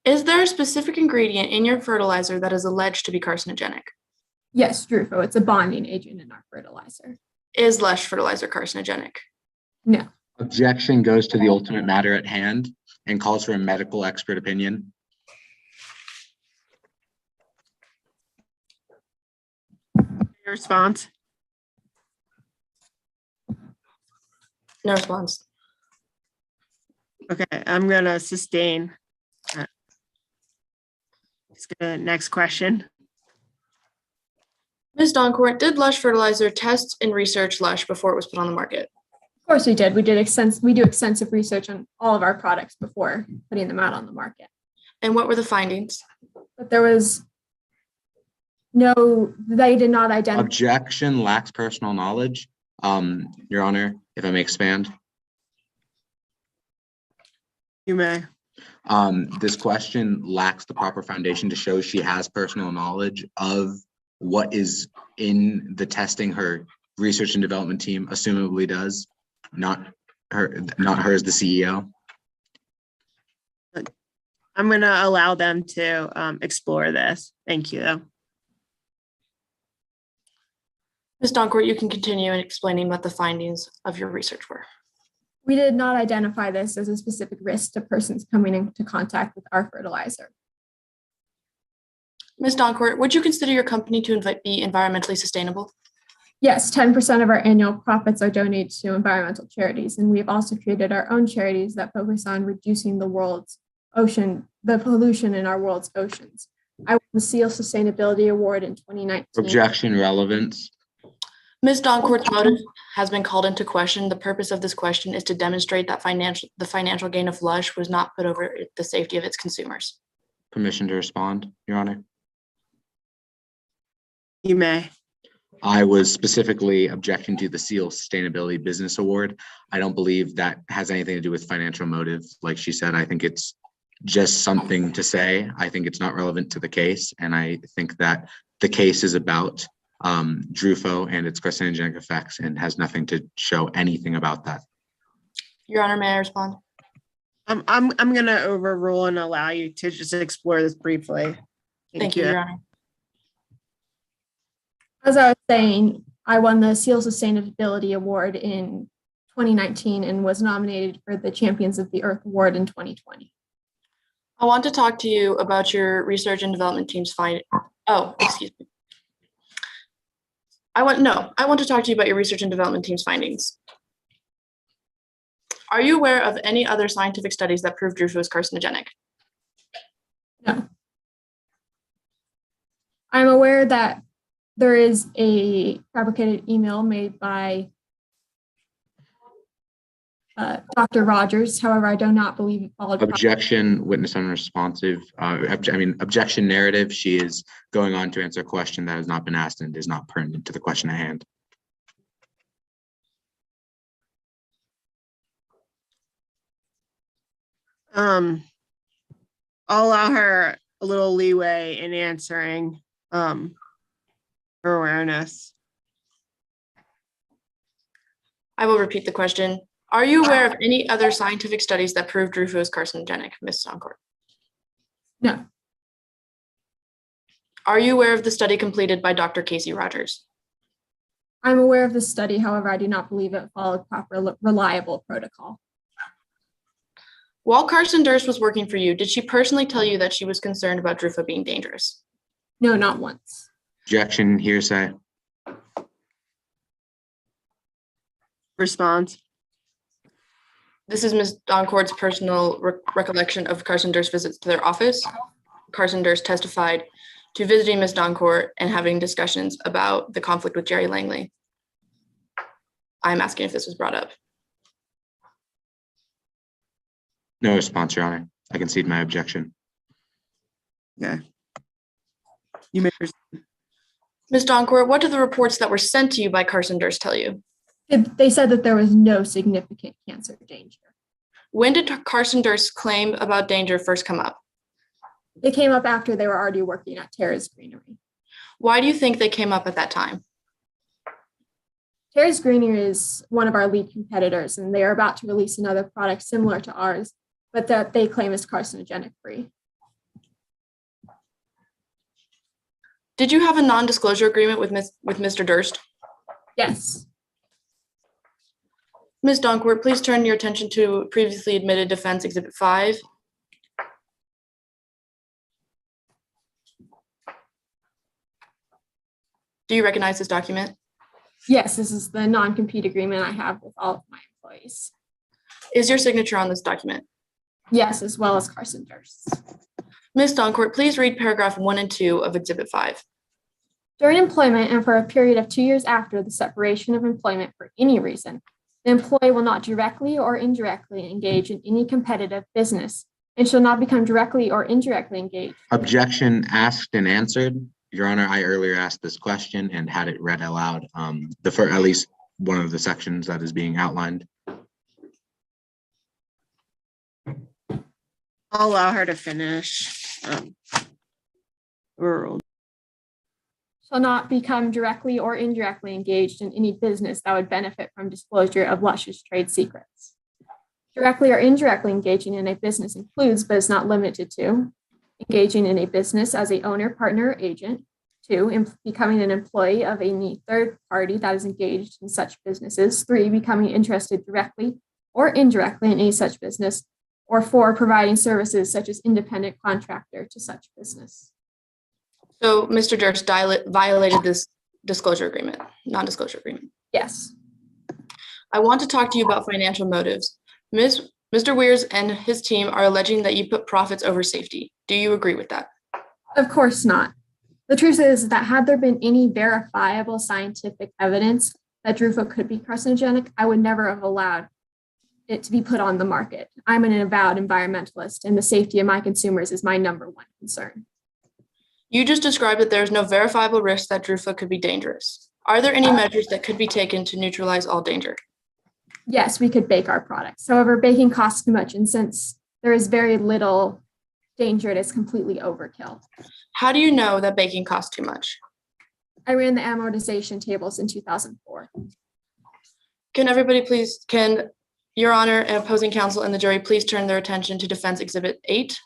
Is there a specific ingredient in your fertilizer that is alleged to be carcinogenic? Yes, Drufo, it's a bonding agent in our fertilizer. Is Lush Fertilizer carcinogenic? No. Objection goes to the ultimate matter at hand and calls for a medical expert opinion. Your response? No response. Okay, I'm gonna sustain. Next question. Ms. Doncourt, did Lush Fertilizer test and research Lush before it was put on the market? Of course we did. We do extensive research on all of our products before putting them out on the market. And what were the findings? But they did not identify. Objection lacks personal knowledge. Your Honor, if I may expand. You may. This question lacks the proper foundation to show she has personal knowledge of what is in the testing her research and development team assumably does, not her as the CEO. I'm gonna allow them to explore this. Thank you. Ms. Doncourt, you can continue in explaining what the findings of your research were. We did not identify this as a specific risk to persons coming into contact with our fertilizer. Ms. Doncourt, would you consider your company to be environmentally sustainable? Yes, 10% of our annual profits are donated to environmental charities, and we've also created our own charities that focus on reducing the pollution in our world's oceans. I won the SEAL Sustainability Award in 2019. Objection relevance. Ms. Doncourt's motive has been called into question. The purpose of this question is to demonstrate that the financial gain of Lush was not put over the safety of its consumers. Permission to respond, Your Honor. You may. I was specifically objecting to the SEAL Sustainability Business Award. I don't believe that has anything to do with financial motive. Like she said, I think it's just something to say. I think it's not relevant to the case. And I think that the case is about Drufo and its carcinogenic effects and has nothing to show anything about that. Your Honor, may I respond? I'm gonna overrule and allow you to just explore this briefly. Thank you, Your Honor. As I was saying, I won the SEAL Sustainability Award in 2019 and was nominated for the Champions of the Earth Award in 2020. I want to talk to you about your research and development team's finding. Oh, excuse me. I want to talk to you about your research and development team's findings. Are you aware of any other scientific studies that prove Drufo is carcinogenic? No. I'm aware that there is a fabricated email made by Dr. Rogers. However, I do not believe it followed. Objection, witness unresponsive. Objection narrative. She is going on to answer a question that has not been asked and is not pertinent to the question at hand. I'll allow her a little leeway in answering her awareness. I will repeat the question. Are you aware of any other scientific studies that prove Drufo is carcinogenic, Ms. Doncourt? No. Are you aware of the study completed by Dr. Casey Rogers? I'm aware of the study. However, I do not believe it followed proper reliable protocol. While Carson Durst was working for you, did she personally tell you that she was concerned about Drufa being dangerous? No, not once. Objection, hearsay. Response. This is Ms. Doncourt's personal recollection of Carson Durst's visits to their office. Carson Durst testified to visiting Ms. Doncourt and having discussions about the conflict with Jerry Langley. I'm asking if this was brought up. No response, Your Honor. I concede my objection. Okay. You may proceed. Ms. Doncourt, what do the reports that were sent to you by Carson Durst tell you? They said that there was no significant cancer danger. When did Carson Durst's claim about danger first come up? It came up after they were already working at Terrace Greenery. Why do you think they came up at that time? Terrace Greenery is one of our lead competitors, and they are about to release another product similar to ours, but that they claim is carcinogenic free. Did you have a non-disclosure agreement with Mr. Durst? Yes. Ms. Doncourt, please turn your attention to previously admitted defense exhibit 5. Do you recognize this document? Yes, this is the non-compete agreement I have with all of my employees. Is your signature on this document? Yes, as well as Carson Durst's. Ms. Doncourt, please read paragraph 1 and 2 of exhibit 5. During employment and for a period of 2 years after the separation of employment for any reason, the employee will not directly or indirectly engage in any competitive business and shall not become directly or indirectly engaged. Objection asked and answered. Your Honor, I earlier asked this question and had it read aloud. For at least one of the sections that is being outlined. I'll allow her to finish. Rural. Shall not become directly or indirectly engaged in any business that would benefit from disclosure of Lush's trade secrets. Directly or indirectly engaging in a business includes, but is not limited to, engaging in a business as a owner, partner, or agent. 2, becoming an employee of any third party that is engaged in such businesses. 3, becoming interested directly or indirectly in any such business. Or 4, providing services such as independent contractor to such business. So Mr. Durst violated this disclosure agreement, non-disclosure agreement. Yes. I want to talk to you about financial motives. Mr. Weirs and his team are alleging that you put profits over safety. Do you agree with that? Of course not. The truth is that had there been any verifiable scientific evidence that Drufa could be carcinogenic, I would never have allowed it to be put on the market. I'm an avowed environmentalist, and the safety of my consumers is my number one concern. You just described that there is no verifiable risk that Drufa could be dangerous. Are there any measures that could be taken to neutralize all danger? Yes, we could bake our products. However, baking costs too much, and since there is very little danger, it is completely overkill. How do you know that baking costs too much? I ran the amortization tables in 2004. Can Your Honor and opposing counsel and the jury please turn their attention to Defense Exhibit 8?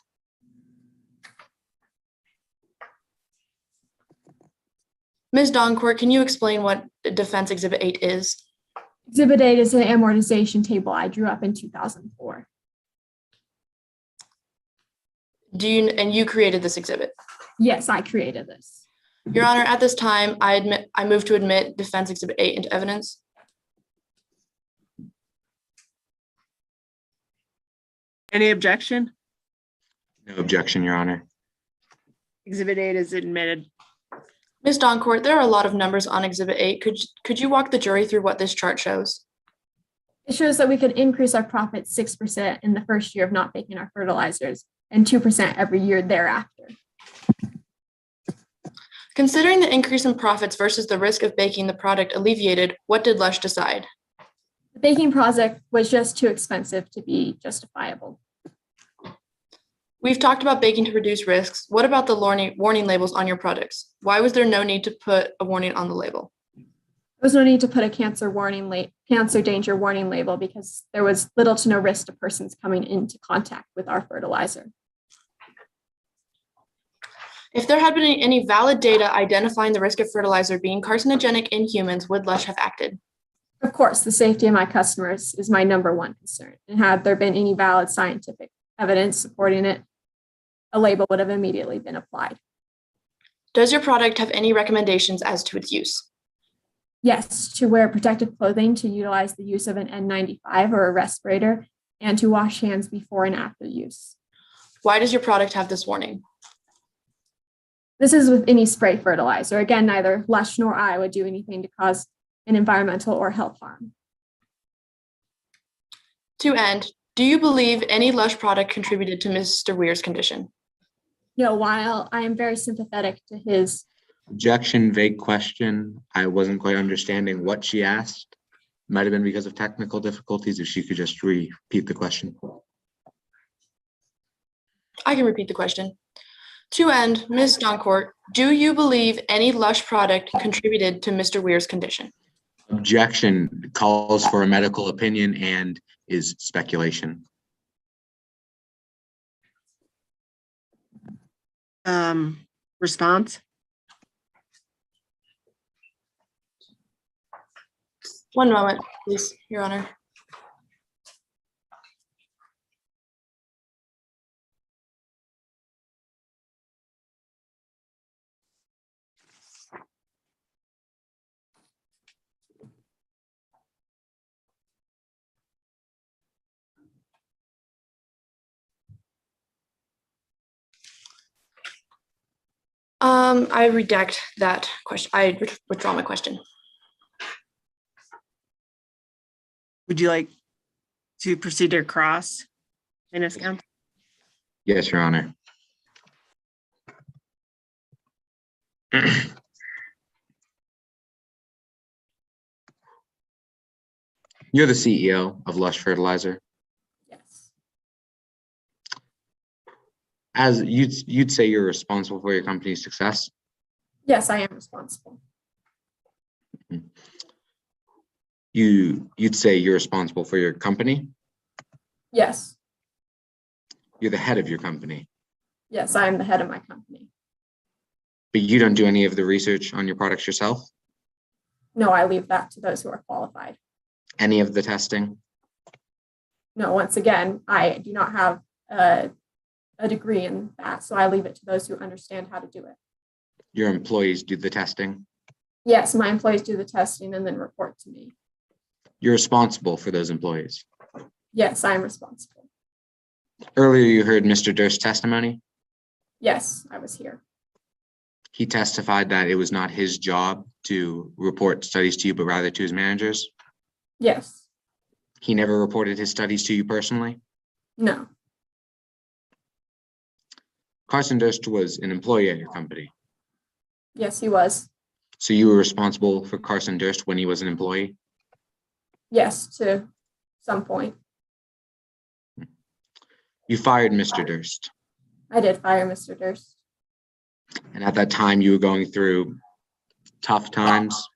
Ms. Doncourt, can you explain what Defense Exhibit 8 is? Exhibit 8 is an amortization table I drew up in 2004. And you created this exhibit? Yes, I created this. Your Honor, at this time, I move to admit Defense Exhibit 8 into evidence. Any objection? No objection, Your Honor. Exhibit 8 is admitted. Ms. Doncourt, there are a lot of numbers on Exhibit 8. Could you walk the jury through what this chart shows? It shows that we could increase our profit 6% in the first year of not baking our fertilizers and 2% every year thereafter. Considering the increase in profits versus the risk of baking the product alleviated, what did Lush decide? The baking project was just too expensive to be justifiable. We've talked about baking to reduce risks. What about the warning labels on your products? Why was there no need to put a warning on the label? There was no need to put a cancer danger warning label because there was little to no risk to persons coming into contact with our fertilizer. If there had been any valid data identifying the risk of fertilizer being carcinogenic in humans, would Lush have acted? Of course, the safety of my customers is my number one concern. And had there been any valid scientific evidence supporting it, a label would have immediately been applied. Does your product have any recommendations as to its use? Yes, to wear protective clothing, to utilize the use of an N95 or a respirator, and to wash hands before and after use. Why does your product have this warning? This is with any spray fertilizer. Again, neither Lush nor I would do anything to cause an environmental or health harm. To end, do you believe any Lush product contributed to Mr. Weir's condition? No, while I am very sympathetic to his, Objection, vague question. I wasn't quite understanding what she asked. Might have been because of technical difficulties. If she could just repeat the question. I can repeat the question. To end, Ms. Doncourt, do you believe any Lush product contributed to Mr. Weir's condition? Objection calls for a medical opinion and is speculation. Response? One moment, please, Your Honor. I redact that question. I withdraw my question. Would you like to proceed to cross? Witness counsel? Yes, Your Honor. You're the CEO of Lush Fertilizer. yes, As you'd say you're responsible for your company's success. yes, I am responsible. You'd say you're responsible for your company. Yes, You're the head of your company, yes, I am the head of my company. but you don't do any of the research on your products yourself? No, I leave that to those who are qualified. Any of the testing? No, once again, I do not have a degree in that, so I leave it to those who understand how to do it. Your employees do the testing? Yes, my employees do the testing and then report to me. You're responsible for those employees. Yes, I am responsible. Earlier, you heard Mr. Durst's testimony. Yes, I was here. He testified that it was not his job to report studies to you, but rather to his managers. Yes, He never reported his studies to you personally. no, Carson Durst was an employee at your company. yes, he was. So you were responsible for Carson Durst when he was an employee? Yes, to some point. You fired Mr. Durst. I did fire Mr. Durst. And at that time, you were going through tough times.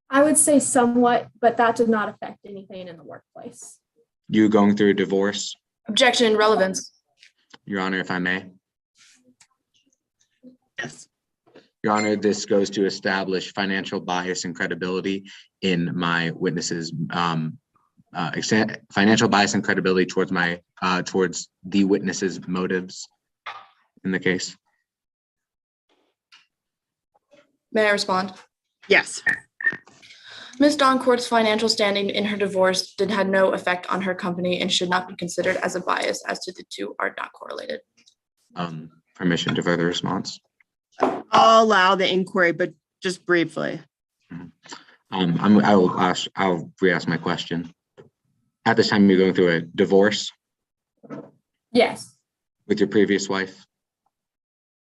I would say somewhat, but that did not affect anything in the workplace. You were going through a divorce. Objection, relevance. Your Honor, if I may. Yes. Your Honor, this goes to establish financial bias and credibility in my witnesses. Financial bias and credibility towards towards the witnesses' motives in the case. May I respond? Yes. Ms. Doncourt's financial standing in her divorce had no effect on her company and should not be considered as a bias, as to the two are not correlated. Permission to further response. I'll allow the inquiry, but just briefly. I'll re-ask my question. At this time, you're going through a divorce Yes, with your previous wife,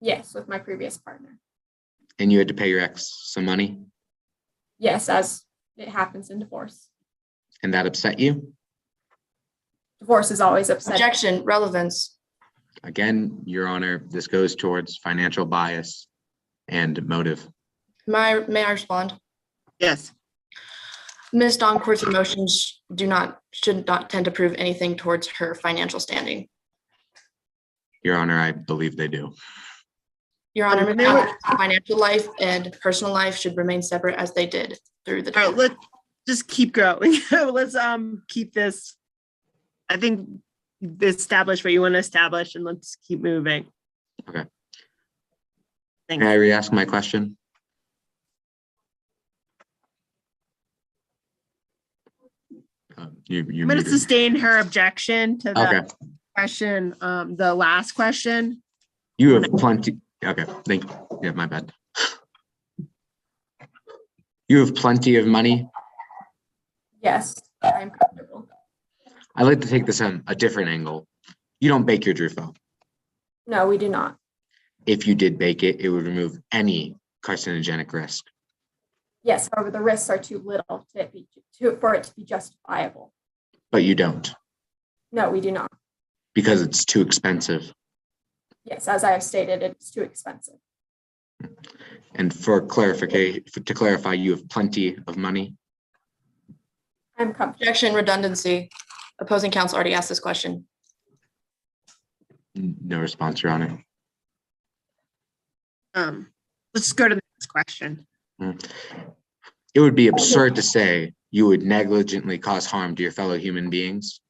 yes, with my previous partner. and you had to pay your ex some money, Yes, as it happens in divorce. and that upset you? Divorce is always upsetting. Objection, relevance. Again, Your Honor, this goes towards financial bias and motive. May I respond? Yes. Ms. Doncourt's emotions should not tend to prove anything towards her financial standing. Your Honor, I believe they do. Your Honor, there Mr. were- Allen's financial life and personal life should remain separate as they did through the. All right, let's just keep going. Let's keep this. I think establish what you want to establish and let's keep moving. Okay. Thanks. May I re-ask my question? You I'm going to muted. sustain her objection to the Okay, question, the last question. you have plenty. Okay, thank you. Yeah, my bad. You have plenty of money. Yes, I'm comfortable. I'd like to take this on a different angle. You don't bake your Drufo. No, we do not. If you did bake it, it would remove any carcinogenic risk. Yes, however, the risks are too little for it to be justifiable. But you don't, No, we do not. because it's too expensive. Yes, as I have stated, it's too expensive. And for clarification, to clarify, you have plenty of money. I'm comfortable. Objection, redundancy. Opposing counsel already asked this question. No response, Your Honor. Let's go to the next question. It would be absurd to say you would negligently cause harm to your fellow human beings.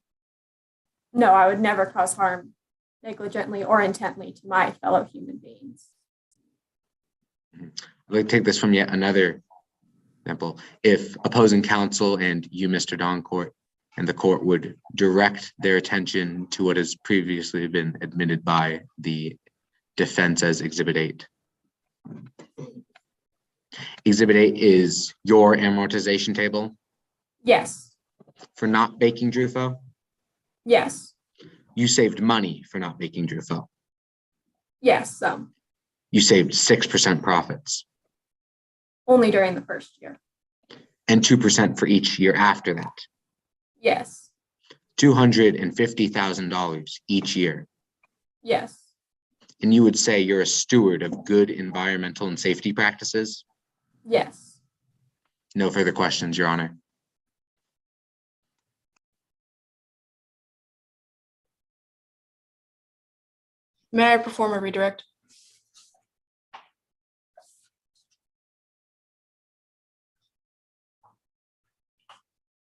No, I would never cause harm negligently or intently to my fellow human beings. I'd like to take this from yet another example. If opposing counsel and you, Mr. Doncourt, and the court would direct their attention to what has previously been admitted by the defense as Exhibit 8. Exhibit 8 is your amortization table Yes, for not baking Drufo. yes, You saved money for not baking Drufo. yes, You saved 6% profits only during the first year. and 2% for each year after that. Yes, $250,000 each year. yes, And you would say you're a steward of good environmental and safety practices? yes. No further questions, Your Honor. May I perform a redirect?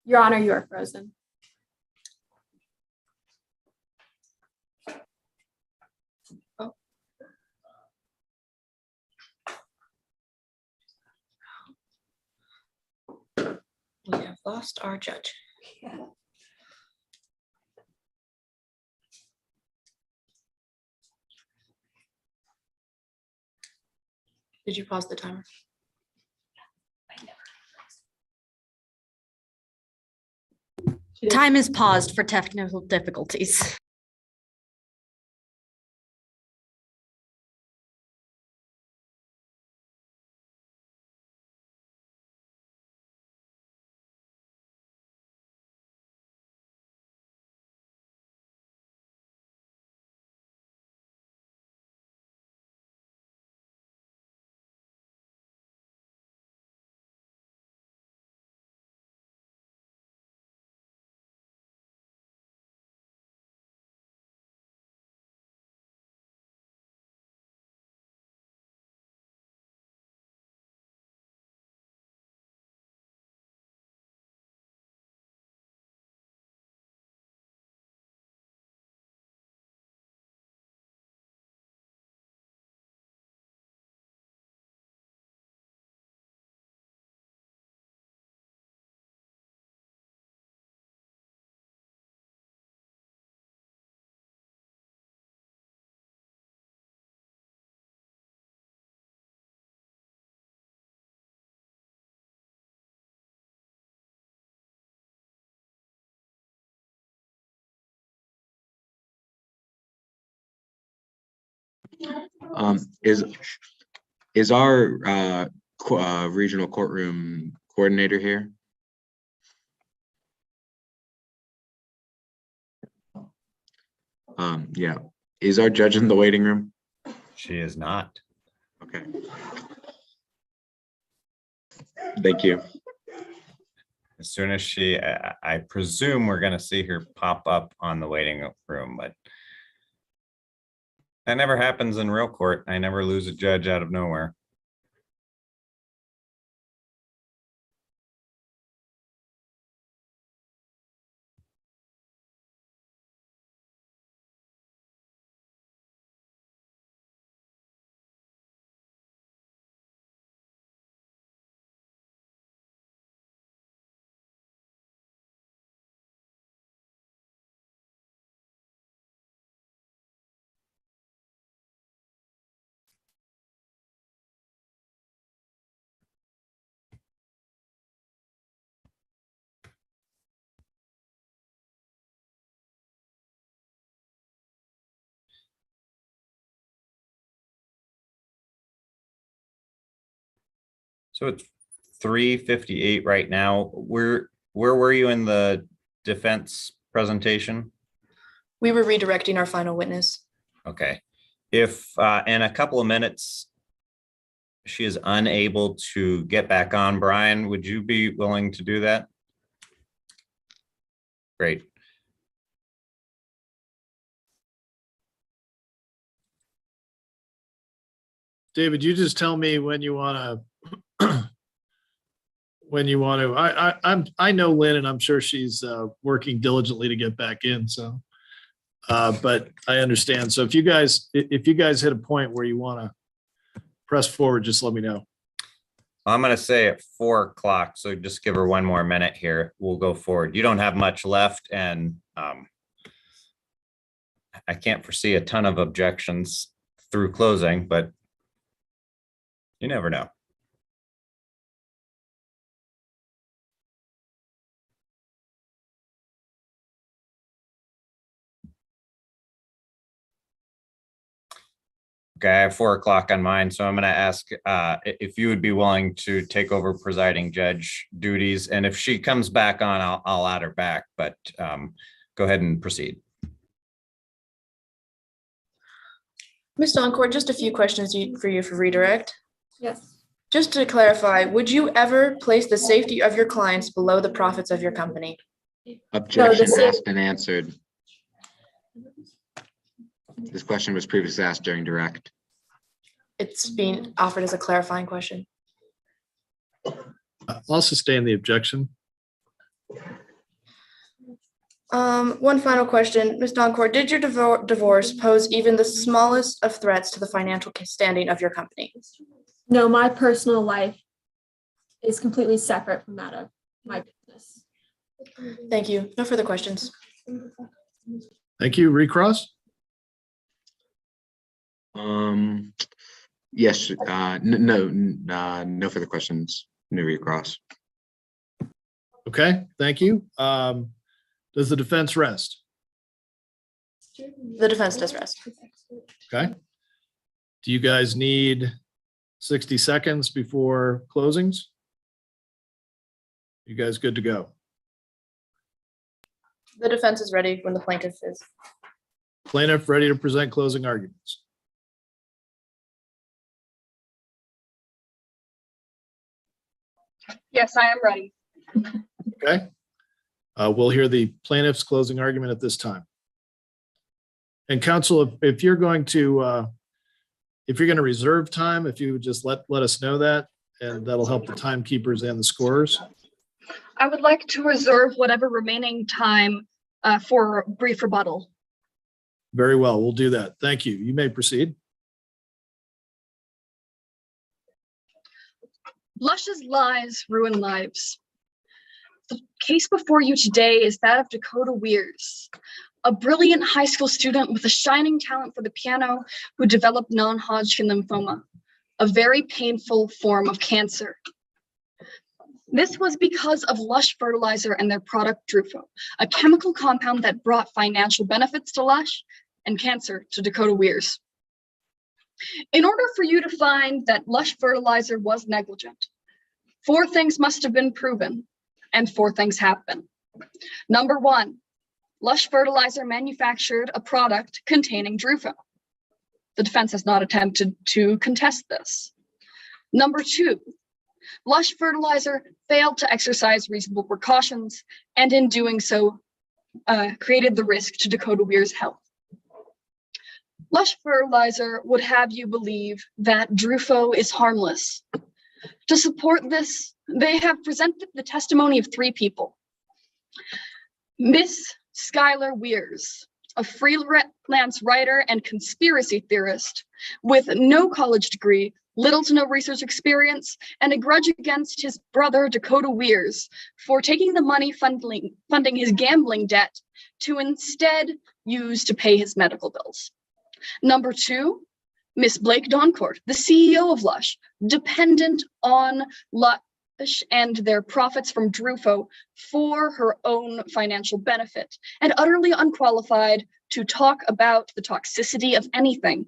Your Honor, you are frozen. We have lost our judge. Did you pause the timer? Time is paused for technical difficulties. Is our regional courtroom coordinator here? Yeah. Is our judge in the waiting room? She is not. Okay. Thank you. As soon as she, I presume we're going to see her pop up on the waiting room, but That never happens in real court. I never lose a judge out of nowhere. So it's 3:58 right now. Where were you in the defense presentation? We were redirecting our final witness. Okay. If in a couple of minutes she is unable to get back on, Brian, would you be willing to do that? Great. David, you just tell me when you want to, I know Lynn and I'm sure she's working diligently to get back in. So, but I understand. So if you guys hit a point where you want to press forward, just let me know. I'm going to say at 4 o'clock. So just give her one more minute here. We'll go forward. You don't have much left, and I can't foresee a ton of objections through closing, but you never know. Okay, I have 4 o'clock on mine, so I'm going to ask if you would be willing to take over presiding judge duties, and if she comes back on, I'll add her back. But go ahead and proceed. Ms. Doncourt, just a few questions for you for redirect. Yes. Just to clarify, would you ever place the safety of your clients below the profits of your company? Objection asked and answered. This question was previously asked during direct. It's being offered as a clarifying question. I'll sustain the objection. One final question, Ms. Doncourt, did your divorce pose even the smallest of threats to the financial standing of your company? No, my personal life is completely separate from that of my business. Thank you. No further questions. Thank you. Recross? Yes, no further questions. No recross. Okay, thank you. Does the defense rest? The defense does rest. Okay. Do you guys need 60 seconds before closings? You guys good to go? The defense is ready when the plaintiff is. Plaintiff ready to present closing arguments. Yes, I am ready. Okay. We'll hear the plaintiff's closing argument at this time. And counsel, if you're going to reserve time, if you would just let us know that, and that'll help the timekeepers and the scorers. I would like to reserve whatever remaining time for brief rebuttal. Very well, we'll do that. Thank you. You may proceed. Lush's lies ruin lives. The case before you today is that of Dakota Weirs, a brilliant high school student with a shining talent for the piano who developed non-Hodgkin lymphoma, a very painful form of cancer. This was because of Lush Fertilizer and their product Drufo, a chemical compound that brought financial benefits to Lush and cancer to Dakota Weirs. In order for you to find that Lush Fertilizer was negligent, 4 things must have been proven, and 4 things have been. Number 1, Lush Fertilizer manufactured a product containing Drufo. The defense has not attempted to contest this. Number 2, Lush Fertilizer failed to exercise reasonable precautions, and in doing so, created the risk to Dakota Weirs' health. Lush Fertilizer would have you believe that Drufo is harmless. To support this, they have presented the testimony of 3 people. Miss Skylar Weirs, a freelance writer and conspiracy theorist with no college degree, little to no research experience, and a grudge against his brother, Dakota Weirs, for taking the money funding his gambling debt to instead use to pay his medical bills. Number 2, Miss Blake Doncourt, the CEO of Lush, dependent on Lush and their profits from Drufo for her own financial benefit, and utterly unqualified to talk about the toxicity of anything.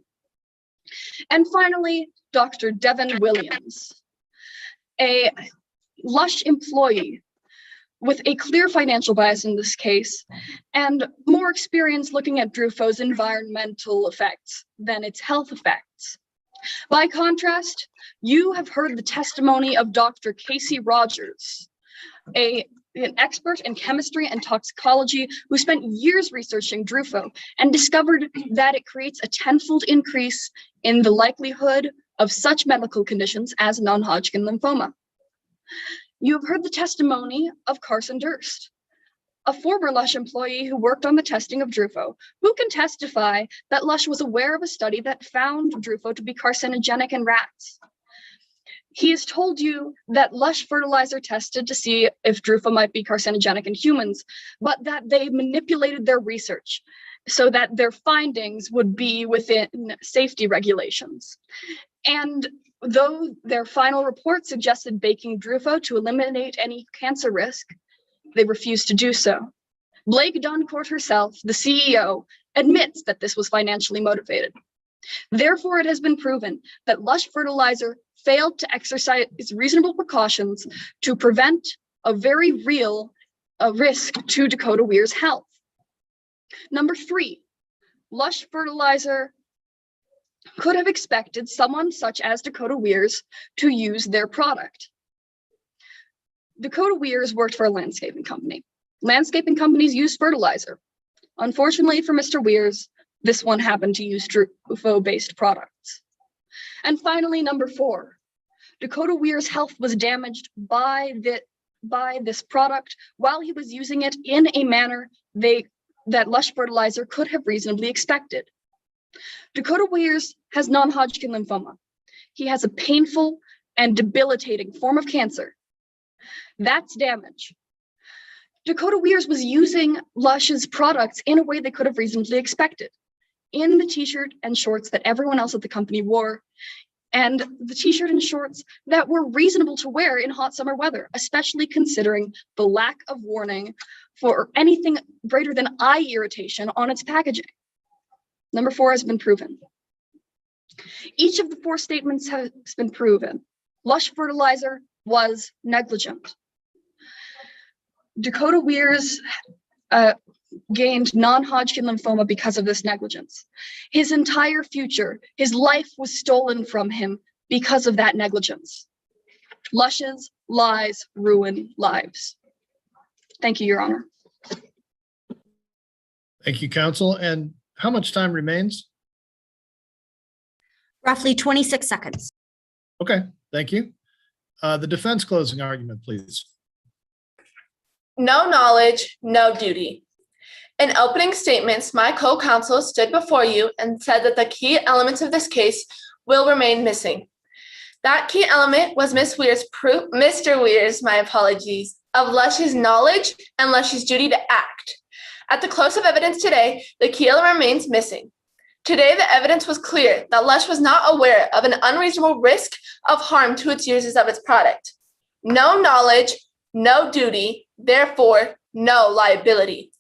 And finally, Dr. Devin Williams, a Lush employee with a clear financial bias in this case, and more experience looking at Drufo's environmental effects than its health effects. By contrast, you have heard the testimony of Dr. Casey Rogers, an expert in chemistry and toxicology who spent years researching Drufo and discovered that it creates a 10-fold increase in the likelihood of such medical conditions as non-Hodgkin lymphoma. You have heard the testimony of Carson Durst, a former Lush employee who worked on the testing of Drufo, who can testify that Lush was aware of a study that found Drufo to be carcinogenic in rats. He has told you that Lush Fertilizer tested to see if Drufo might be carcinogenic in humans, but that they manipulated their research so that their findings would be within safety regulations. And though their final report suggested baking Drufo to eliminate any cancer risk, they refused to do so. Blake Doncourt herself, the CEO, admits that this was financially motivated. Therefore, it has been proven that Lush Fertilizer failed to exercise reasonable precautions to prevent a very real risk to Dakota Weir's health. Number 3, Lush Fertilizer could have expected someone such as Dakota Weirs to use their product. Dakota Weirs worked for a landscaping company. Landscaping companies use fertilizer. Unfortunately for Mr. Weirs, this one happened to use Drufo-based products. And finally, number 4, Dakota Weir's health was damaged by this product while he was using it in a manner that Lush Fertilizer could have reasonably expected. Dakota Weirs has non-Hodgkin lymphoma. He has a painful and debilitating form of cancer. That's damage. Dakota Weirs was using Lush's products in a way they could have reasonably expected, in the t-shirt and shorts that everyone else at the company wore, and the t-shirt and shorts that were reasonable to wear in hot summer weather, especially considering the lack of warning for anything greater than eye irritation on its packaging. Number 4 has been proven. Each of the 4 statements has been proven. Lush Fertilizer was negligent. Dakota Weirs gained non-Hodgkin lymphoma because of this negligence. His entire future, his life was stolen from him because of that negligence. Lush's lies ruin lives. Thank you, Your Honor. Thank you, counsel. And how much time remains? Roughly 26 seconds. Okay, thank you. The defense closing argument, please. No knowledge, no duty. In opening statements, my co-counsel stood before you and said that the key elements of this case will remain missing. That key element was Mr. Weir's, my apologies, of Lush's knowledge and Lush's duty to act. At the close of evidence today, the key element remains missing. Today, the evidence was clear that Lush was not aware of an unreasonable risk of harm to its users of its product. No knowledge, no duty, therefore, no liability.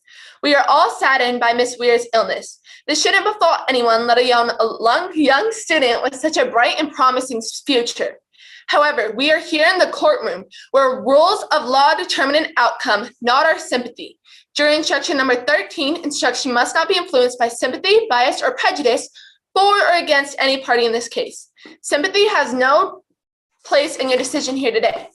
We are all saddened by Ms. Weir's illness. This shouldn't befall anyone, let alone a young student with such a bright and promising future. However, we are here in the courtroom where rules of law determine an outcome, not our sympathy. Jury instruction number 13, instruction must not be influenced by sympathy, bias, or prejudice for or against any party in this case. Sympathy has no place in your decision here today.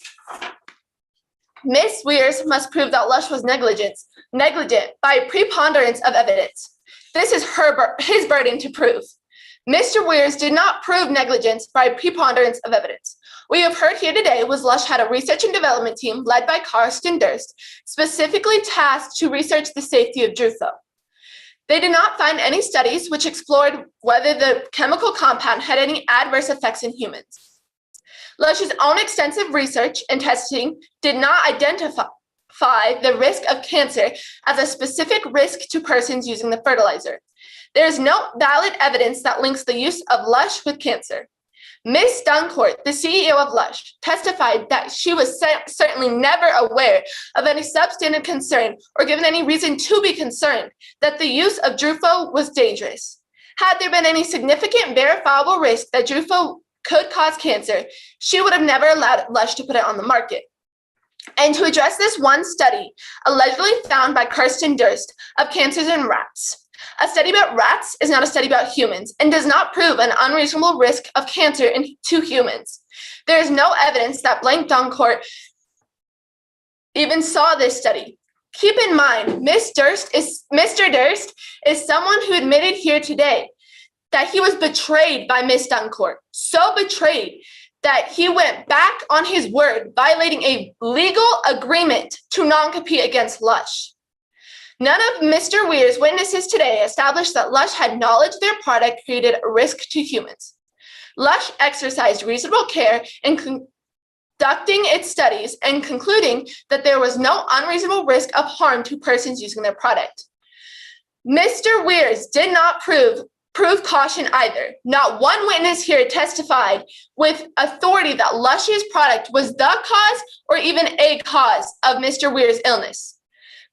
Ms. Weirs must prove that Lush was negligent by preponderance of evidence. This is his burden to prove. Mr. Weirs did not prove negligence by preponderance of evidence. What you have heard here today was Lush had a research and development team led by Karsten Durst, specifically tasked to research the safety of Drufo. They did not find any studies which explored whether the chemical compound had any adverse effects in humans. Lush's own extensive research and testing did not identify the risk of cancer as a specific risk to persons using the fertilizer. There is no valid evidence that links the use of Lush with cancer. Ms. Duncourt, the CEO of Lush, testified that she was certainly never aware of any substantive concern or given any reason to be concerned that the use of Drufo was dangerous. Had there been any significant verifiable risk that Drufo could cause cancer, she would have never allowed Lush to put it on the market. And to address this one study, allegedly found by Karsten Durst, of cancers in rats. A study about rats is not a study about humans and does not prove an unreasonable risk of cancer to humans. There is no evidence that Blank Duncourt even saw this study. Keep in mind, Mr. Durst is someone who admitted here today that he was betrayed by Ms. Duncourt, so betrayed that he went back on his word, violating a legal agreement to non-compete against Lush. None of Mr. Weir's witnesses today established that Lush had knowledge their product created a risk to humans. Lush exercised reasonable care in conducting its studies and concluding that there was no unreasonable risk of harm to persons using their product. Mr. Weirs did not prove caution either. Not one witness here testified with authority that Lush's product was the cause or even a cause of Mr. Weir's illness.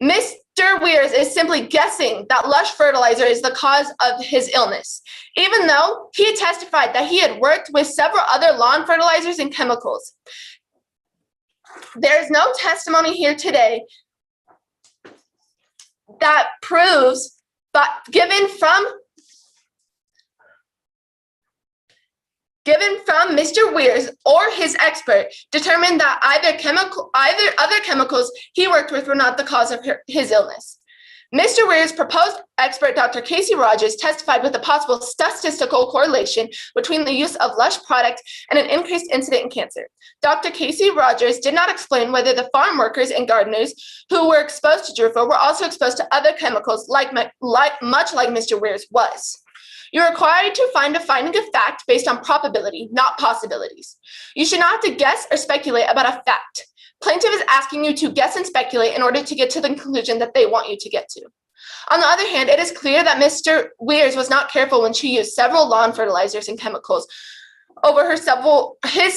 Mr. Weirs is simply guessing that Lush fertilizer is the cause of his illness, even though he testified that he had worked with several other lawn fertilizers and chemicals. There is no testimony here today that proves, but given from Mr. Weirs or his expert, determined that either other chemicals he worked with were not the cause of his illness. Mr. Weir's proposed expert, Dr. Casey Rogers, testified with a possible statistical correlation between the use of Lush product and an increased incidence in cancer. Dr. Casey Rogers did not explain whether the farm workers and gardeners who were exposed to Drufo were also exposed to other chemicals much like Mr. Weir's was. You're required to find a finding of fact based on probability, not possibilities. You should not have to guess or speculate about a fact. Plaintiff is asking you to guess and speculate in order to get to the conclusion that they want you to get to. On the other hand, it is clear that Mr. Weirs was not careful when she used several lawn fertilizers and chemicals over his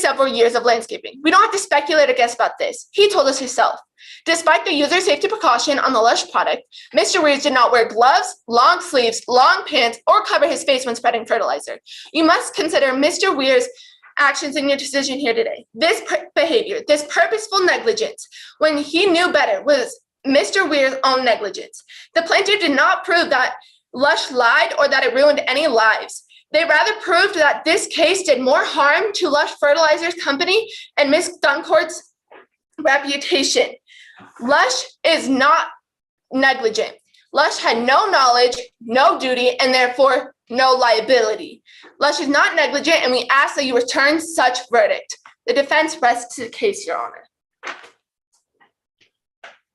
several years of landscaping. We don't have to speculate or guess about this. He told us himself. Despite the user safety precaution on the Lush product, Mr. Weirs did not wear gloves, long sleeves, long pants, or cover his face when spreading fertilizer. You must consider Mr. Weirs' actions in your decision here today. This behavior, this purposeful negligence, when he knew better, was Mr. Weirs' own negligence. The plaintiff did not prove that Lush lied or that it ruined any lives. They rather proved that this case did more harm to Lush Fertilizers Company and Ms. Duncourt's reputation. Lush is not negligent. Lush had no knowledge, no duty, and therefore no liability. Lush is not negligent, and we ask that you return such verdict. The defense rests the case, Your Honor.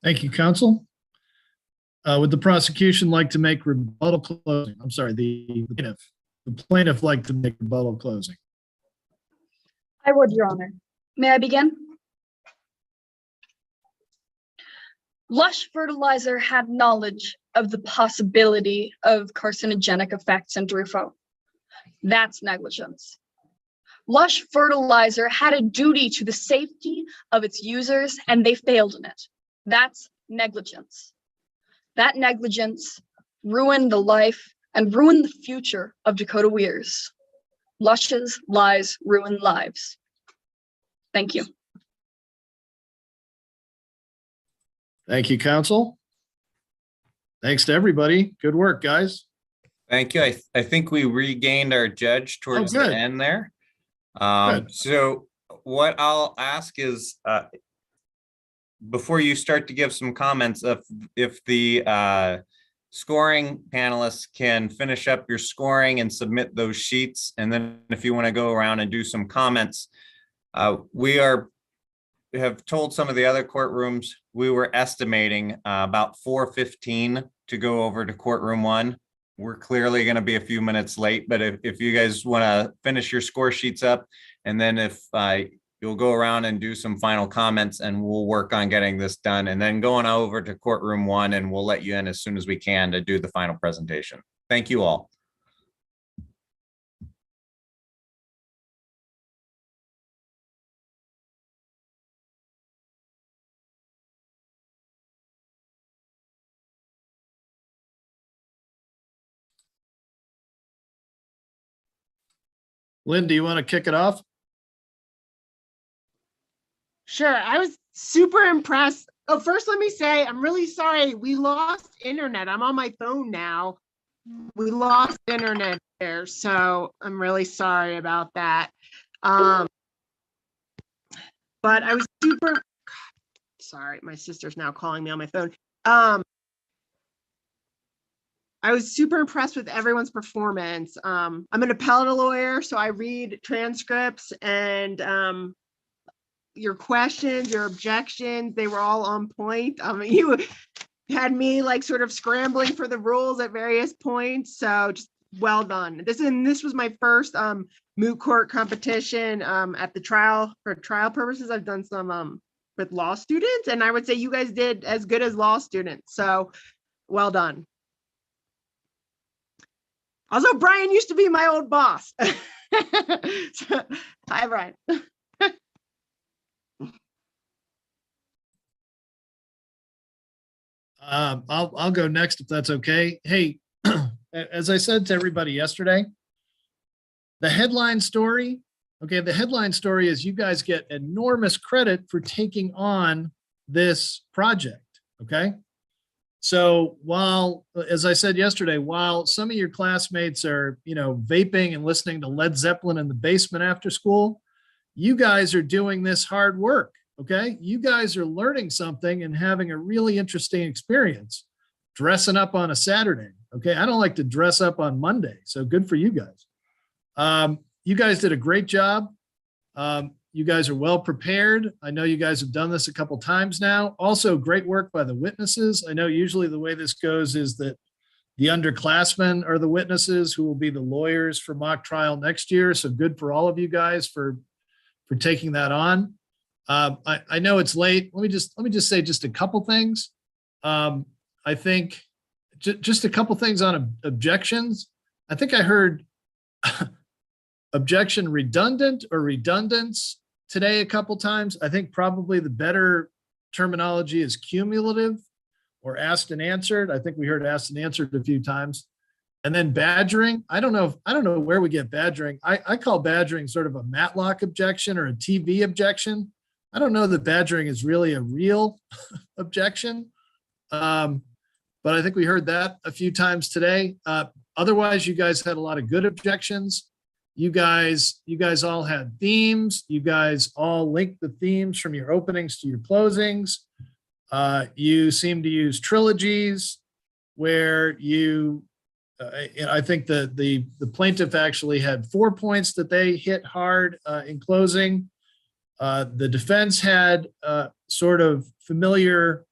Thank you, counsel. Would the prosecution like to make rebuttal closing? I'm sorry, the plaintiff like to make rebuttal closing. I would, Your Honor. May I begin? Lush Fertilizer had knowledge of the possibility of carcinogenic effects in Drufo. That's negligence. Lush Fertilizer had a duty to the safety of its users, and they failed in it. That's negligence. That negligence ruined the life and ruined the future of Dakota Weirs. Lush's lies ruin lives. Thank you. Thank you, counsel. Thanks to everybody. Good work, guys. Thank you. I think we regained our judge towards the end there. So what I'll ask is, before you start to give some comments, if the scoring panelists can finish up your scoring and submit those sheets. And then if you want to go around and do some comments, we have told some of the other courtrooms, we were estimating about 4:15 to go over to courtroom 1. We're clearly going to be a few minutes late, but if you guys want to finish your score sheets up, and then if you'll go around and do some final comments, and we'll work on getting this done, and then going over to courtroom 1, and we'll let you in as soon as we can to do the final presentation. Thank you all. Lynn, do you want to kick it off? Sure. I was super impressed. Oh, first, let me say, I'm really sorry. We lost internet. I'm on my phone now. We lost internet there. So I'm really sorry about that. But I was super, sorry, my sister's now calling me on my phone. I was super impressed with everyone's performance. I'm an appellate lawyer, so I read transcripts, and your questions, your objections, they were all on point. You had me like sort of scrambling for the rules at various points, so just well done. This was my first moot court competition at the trial. For trial purposes, I've done some with law students, and I would say you guys did as good as law students, so well done. Also, Brian used to be my old boss. So, hi, Brian. I'll go next if that's okay. Hey, as I said to everybody yesterday, the headline story, okay, the headline story is you guys get enormous credit for taking on this project, okay? So while, as I said yesterday, while some of your classmates are, vaping and listening to Led Zeppelin in the basement after school, you guys are doing this hard work, okay? You guys are learning something and having a really interesting experience, dressing up on a Saturday, okay? I don't like to dress up on Monday, so good for you guys. You guys did a great job. You guys are well prepared. I know you guys have done this a couple times now. Also, great work by the witnesses. I know usually the way this goes is that the underclassmen are the witnesses who will be the lawyers for mock trial next year. So good for all of you guys for taking that on. I know it's late. Let me just say just a couple things. I think just a couple things on objections. I think I heard objection redundant or redundance today a couple times. I think probably the better terminology is cumulative or asked and answered. I think we heard asked and answered a few times. And then badgering. I don't know where we get badgering. I call badgering sort of a Matlock objection or a TV objection. I don't know that badgering is really a real objection. But I think we heard that a few times today. Otherwise, you guys had a lot of good objections. You guys all had themes. You guys all linked the themes from your openings to your closings. You seem to use trilogies where I think the plaintiff actually had 4 points that they hit hard in closing. The defense had sort of familiar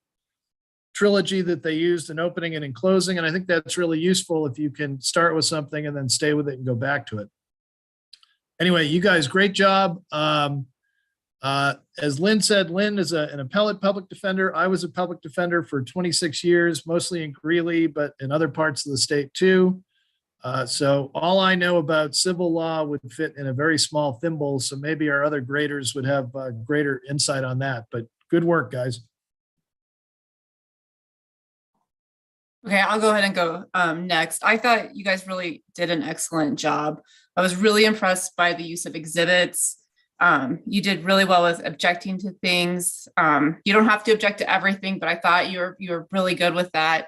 trilogy that they used in opening and in closing. And I think that's really useful if you can start with something and then stay with it and go back to it. Anyway, you guys, great job. As Lynn said, Lynn is an appellate public defender. I was a public defender for 26 years, mostly in Greeley, but in other parts of the state too. So all I know about civil law would fit in a very small thimble. So maybe our other graders would have greater insight on that, but good work, guys. Okay, I'll go ahead and go next. I thought you guys really did an excellent job. I was really impressed by the use of exhibits. You did really well with objecting to things. You don't have to object to everything, but I thought you were really good with that.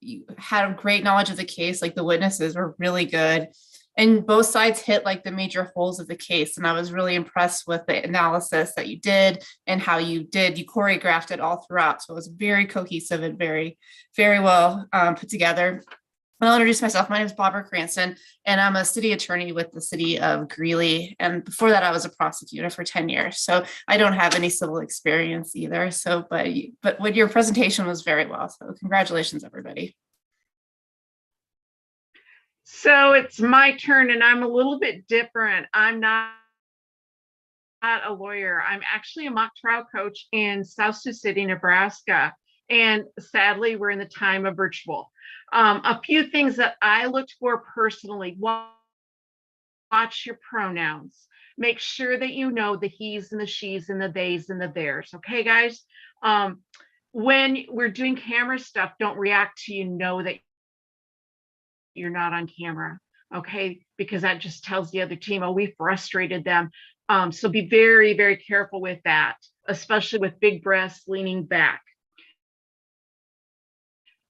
You had a great knowledge of the case, like the witnesses were really good. and both sides hit like the major holes of the case. And I was really impressed with the analysis that you did and how you choreographed it all throughout. So it was very cohesive and very, very well put together. I'll introduce myself. My name is Barbara Cranston, and I'm a city attorney with the city of Greeley. And before that, I was a prosecutor for 10 years. So I don't have any civil experience either. So, but what your presentation was very well. So congratulations, everybody. So it's my turn, and I'm a little bit different. I'm not a lawyer. I'm actually a mock trial coach in South Sioux City, Nebraska. And sadly, we're in the time of virtual. A few things that I looked for personally: watch your pronouns. Make sure that you know the he's and the she's and the they's and the theirs. Okay, guys? When we're doing camera stuff, don't react till you know that you're not on camera, okay? Because that just tells the other team, oh, we frustrated them. So be very, very careful with that, especially with big breaths, leaning back.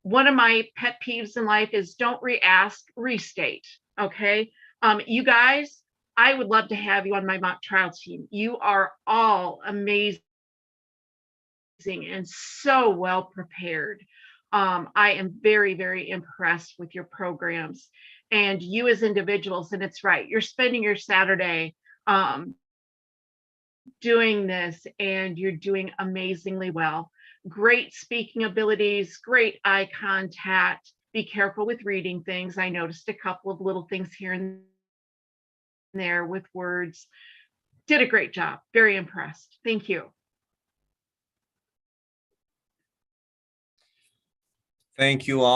One of my pet peeves in life is don't re-ask, restate, okay? You guys, I would love to have you on my mock trial team. You are all amazing and so well prepared. I am very, very impressed with your programs and you as individuals. And it's right, you're spending your Saturday doing this, and you're doing amazingly well. Great speaking abilities, great eye contact. Be careful with reading things. I noticed a couple of little things here and there with words. Did a great job. Very impressed. Thank you. Thank you all.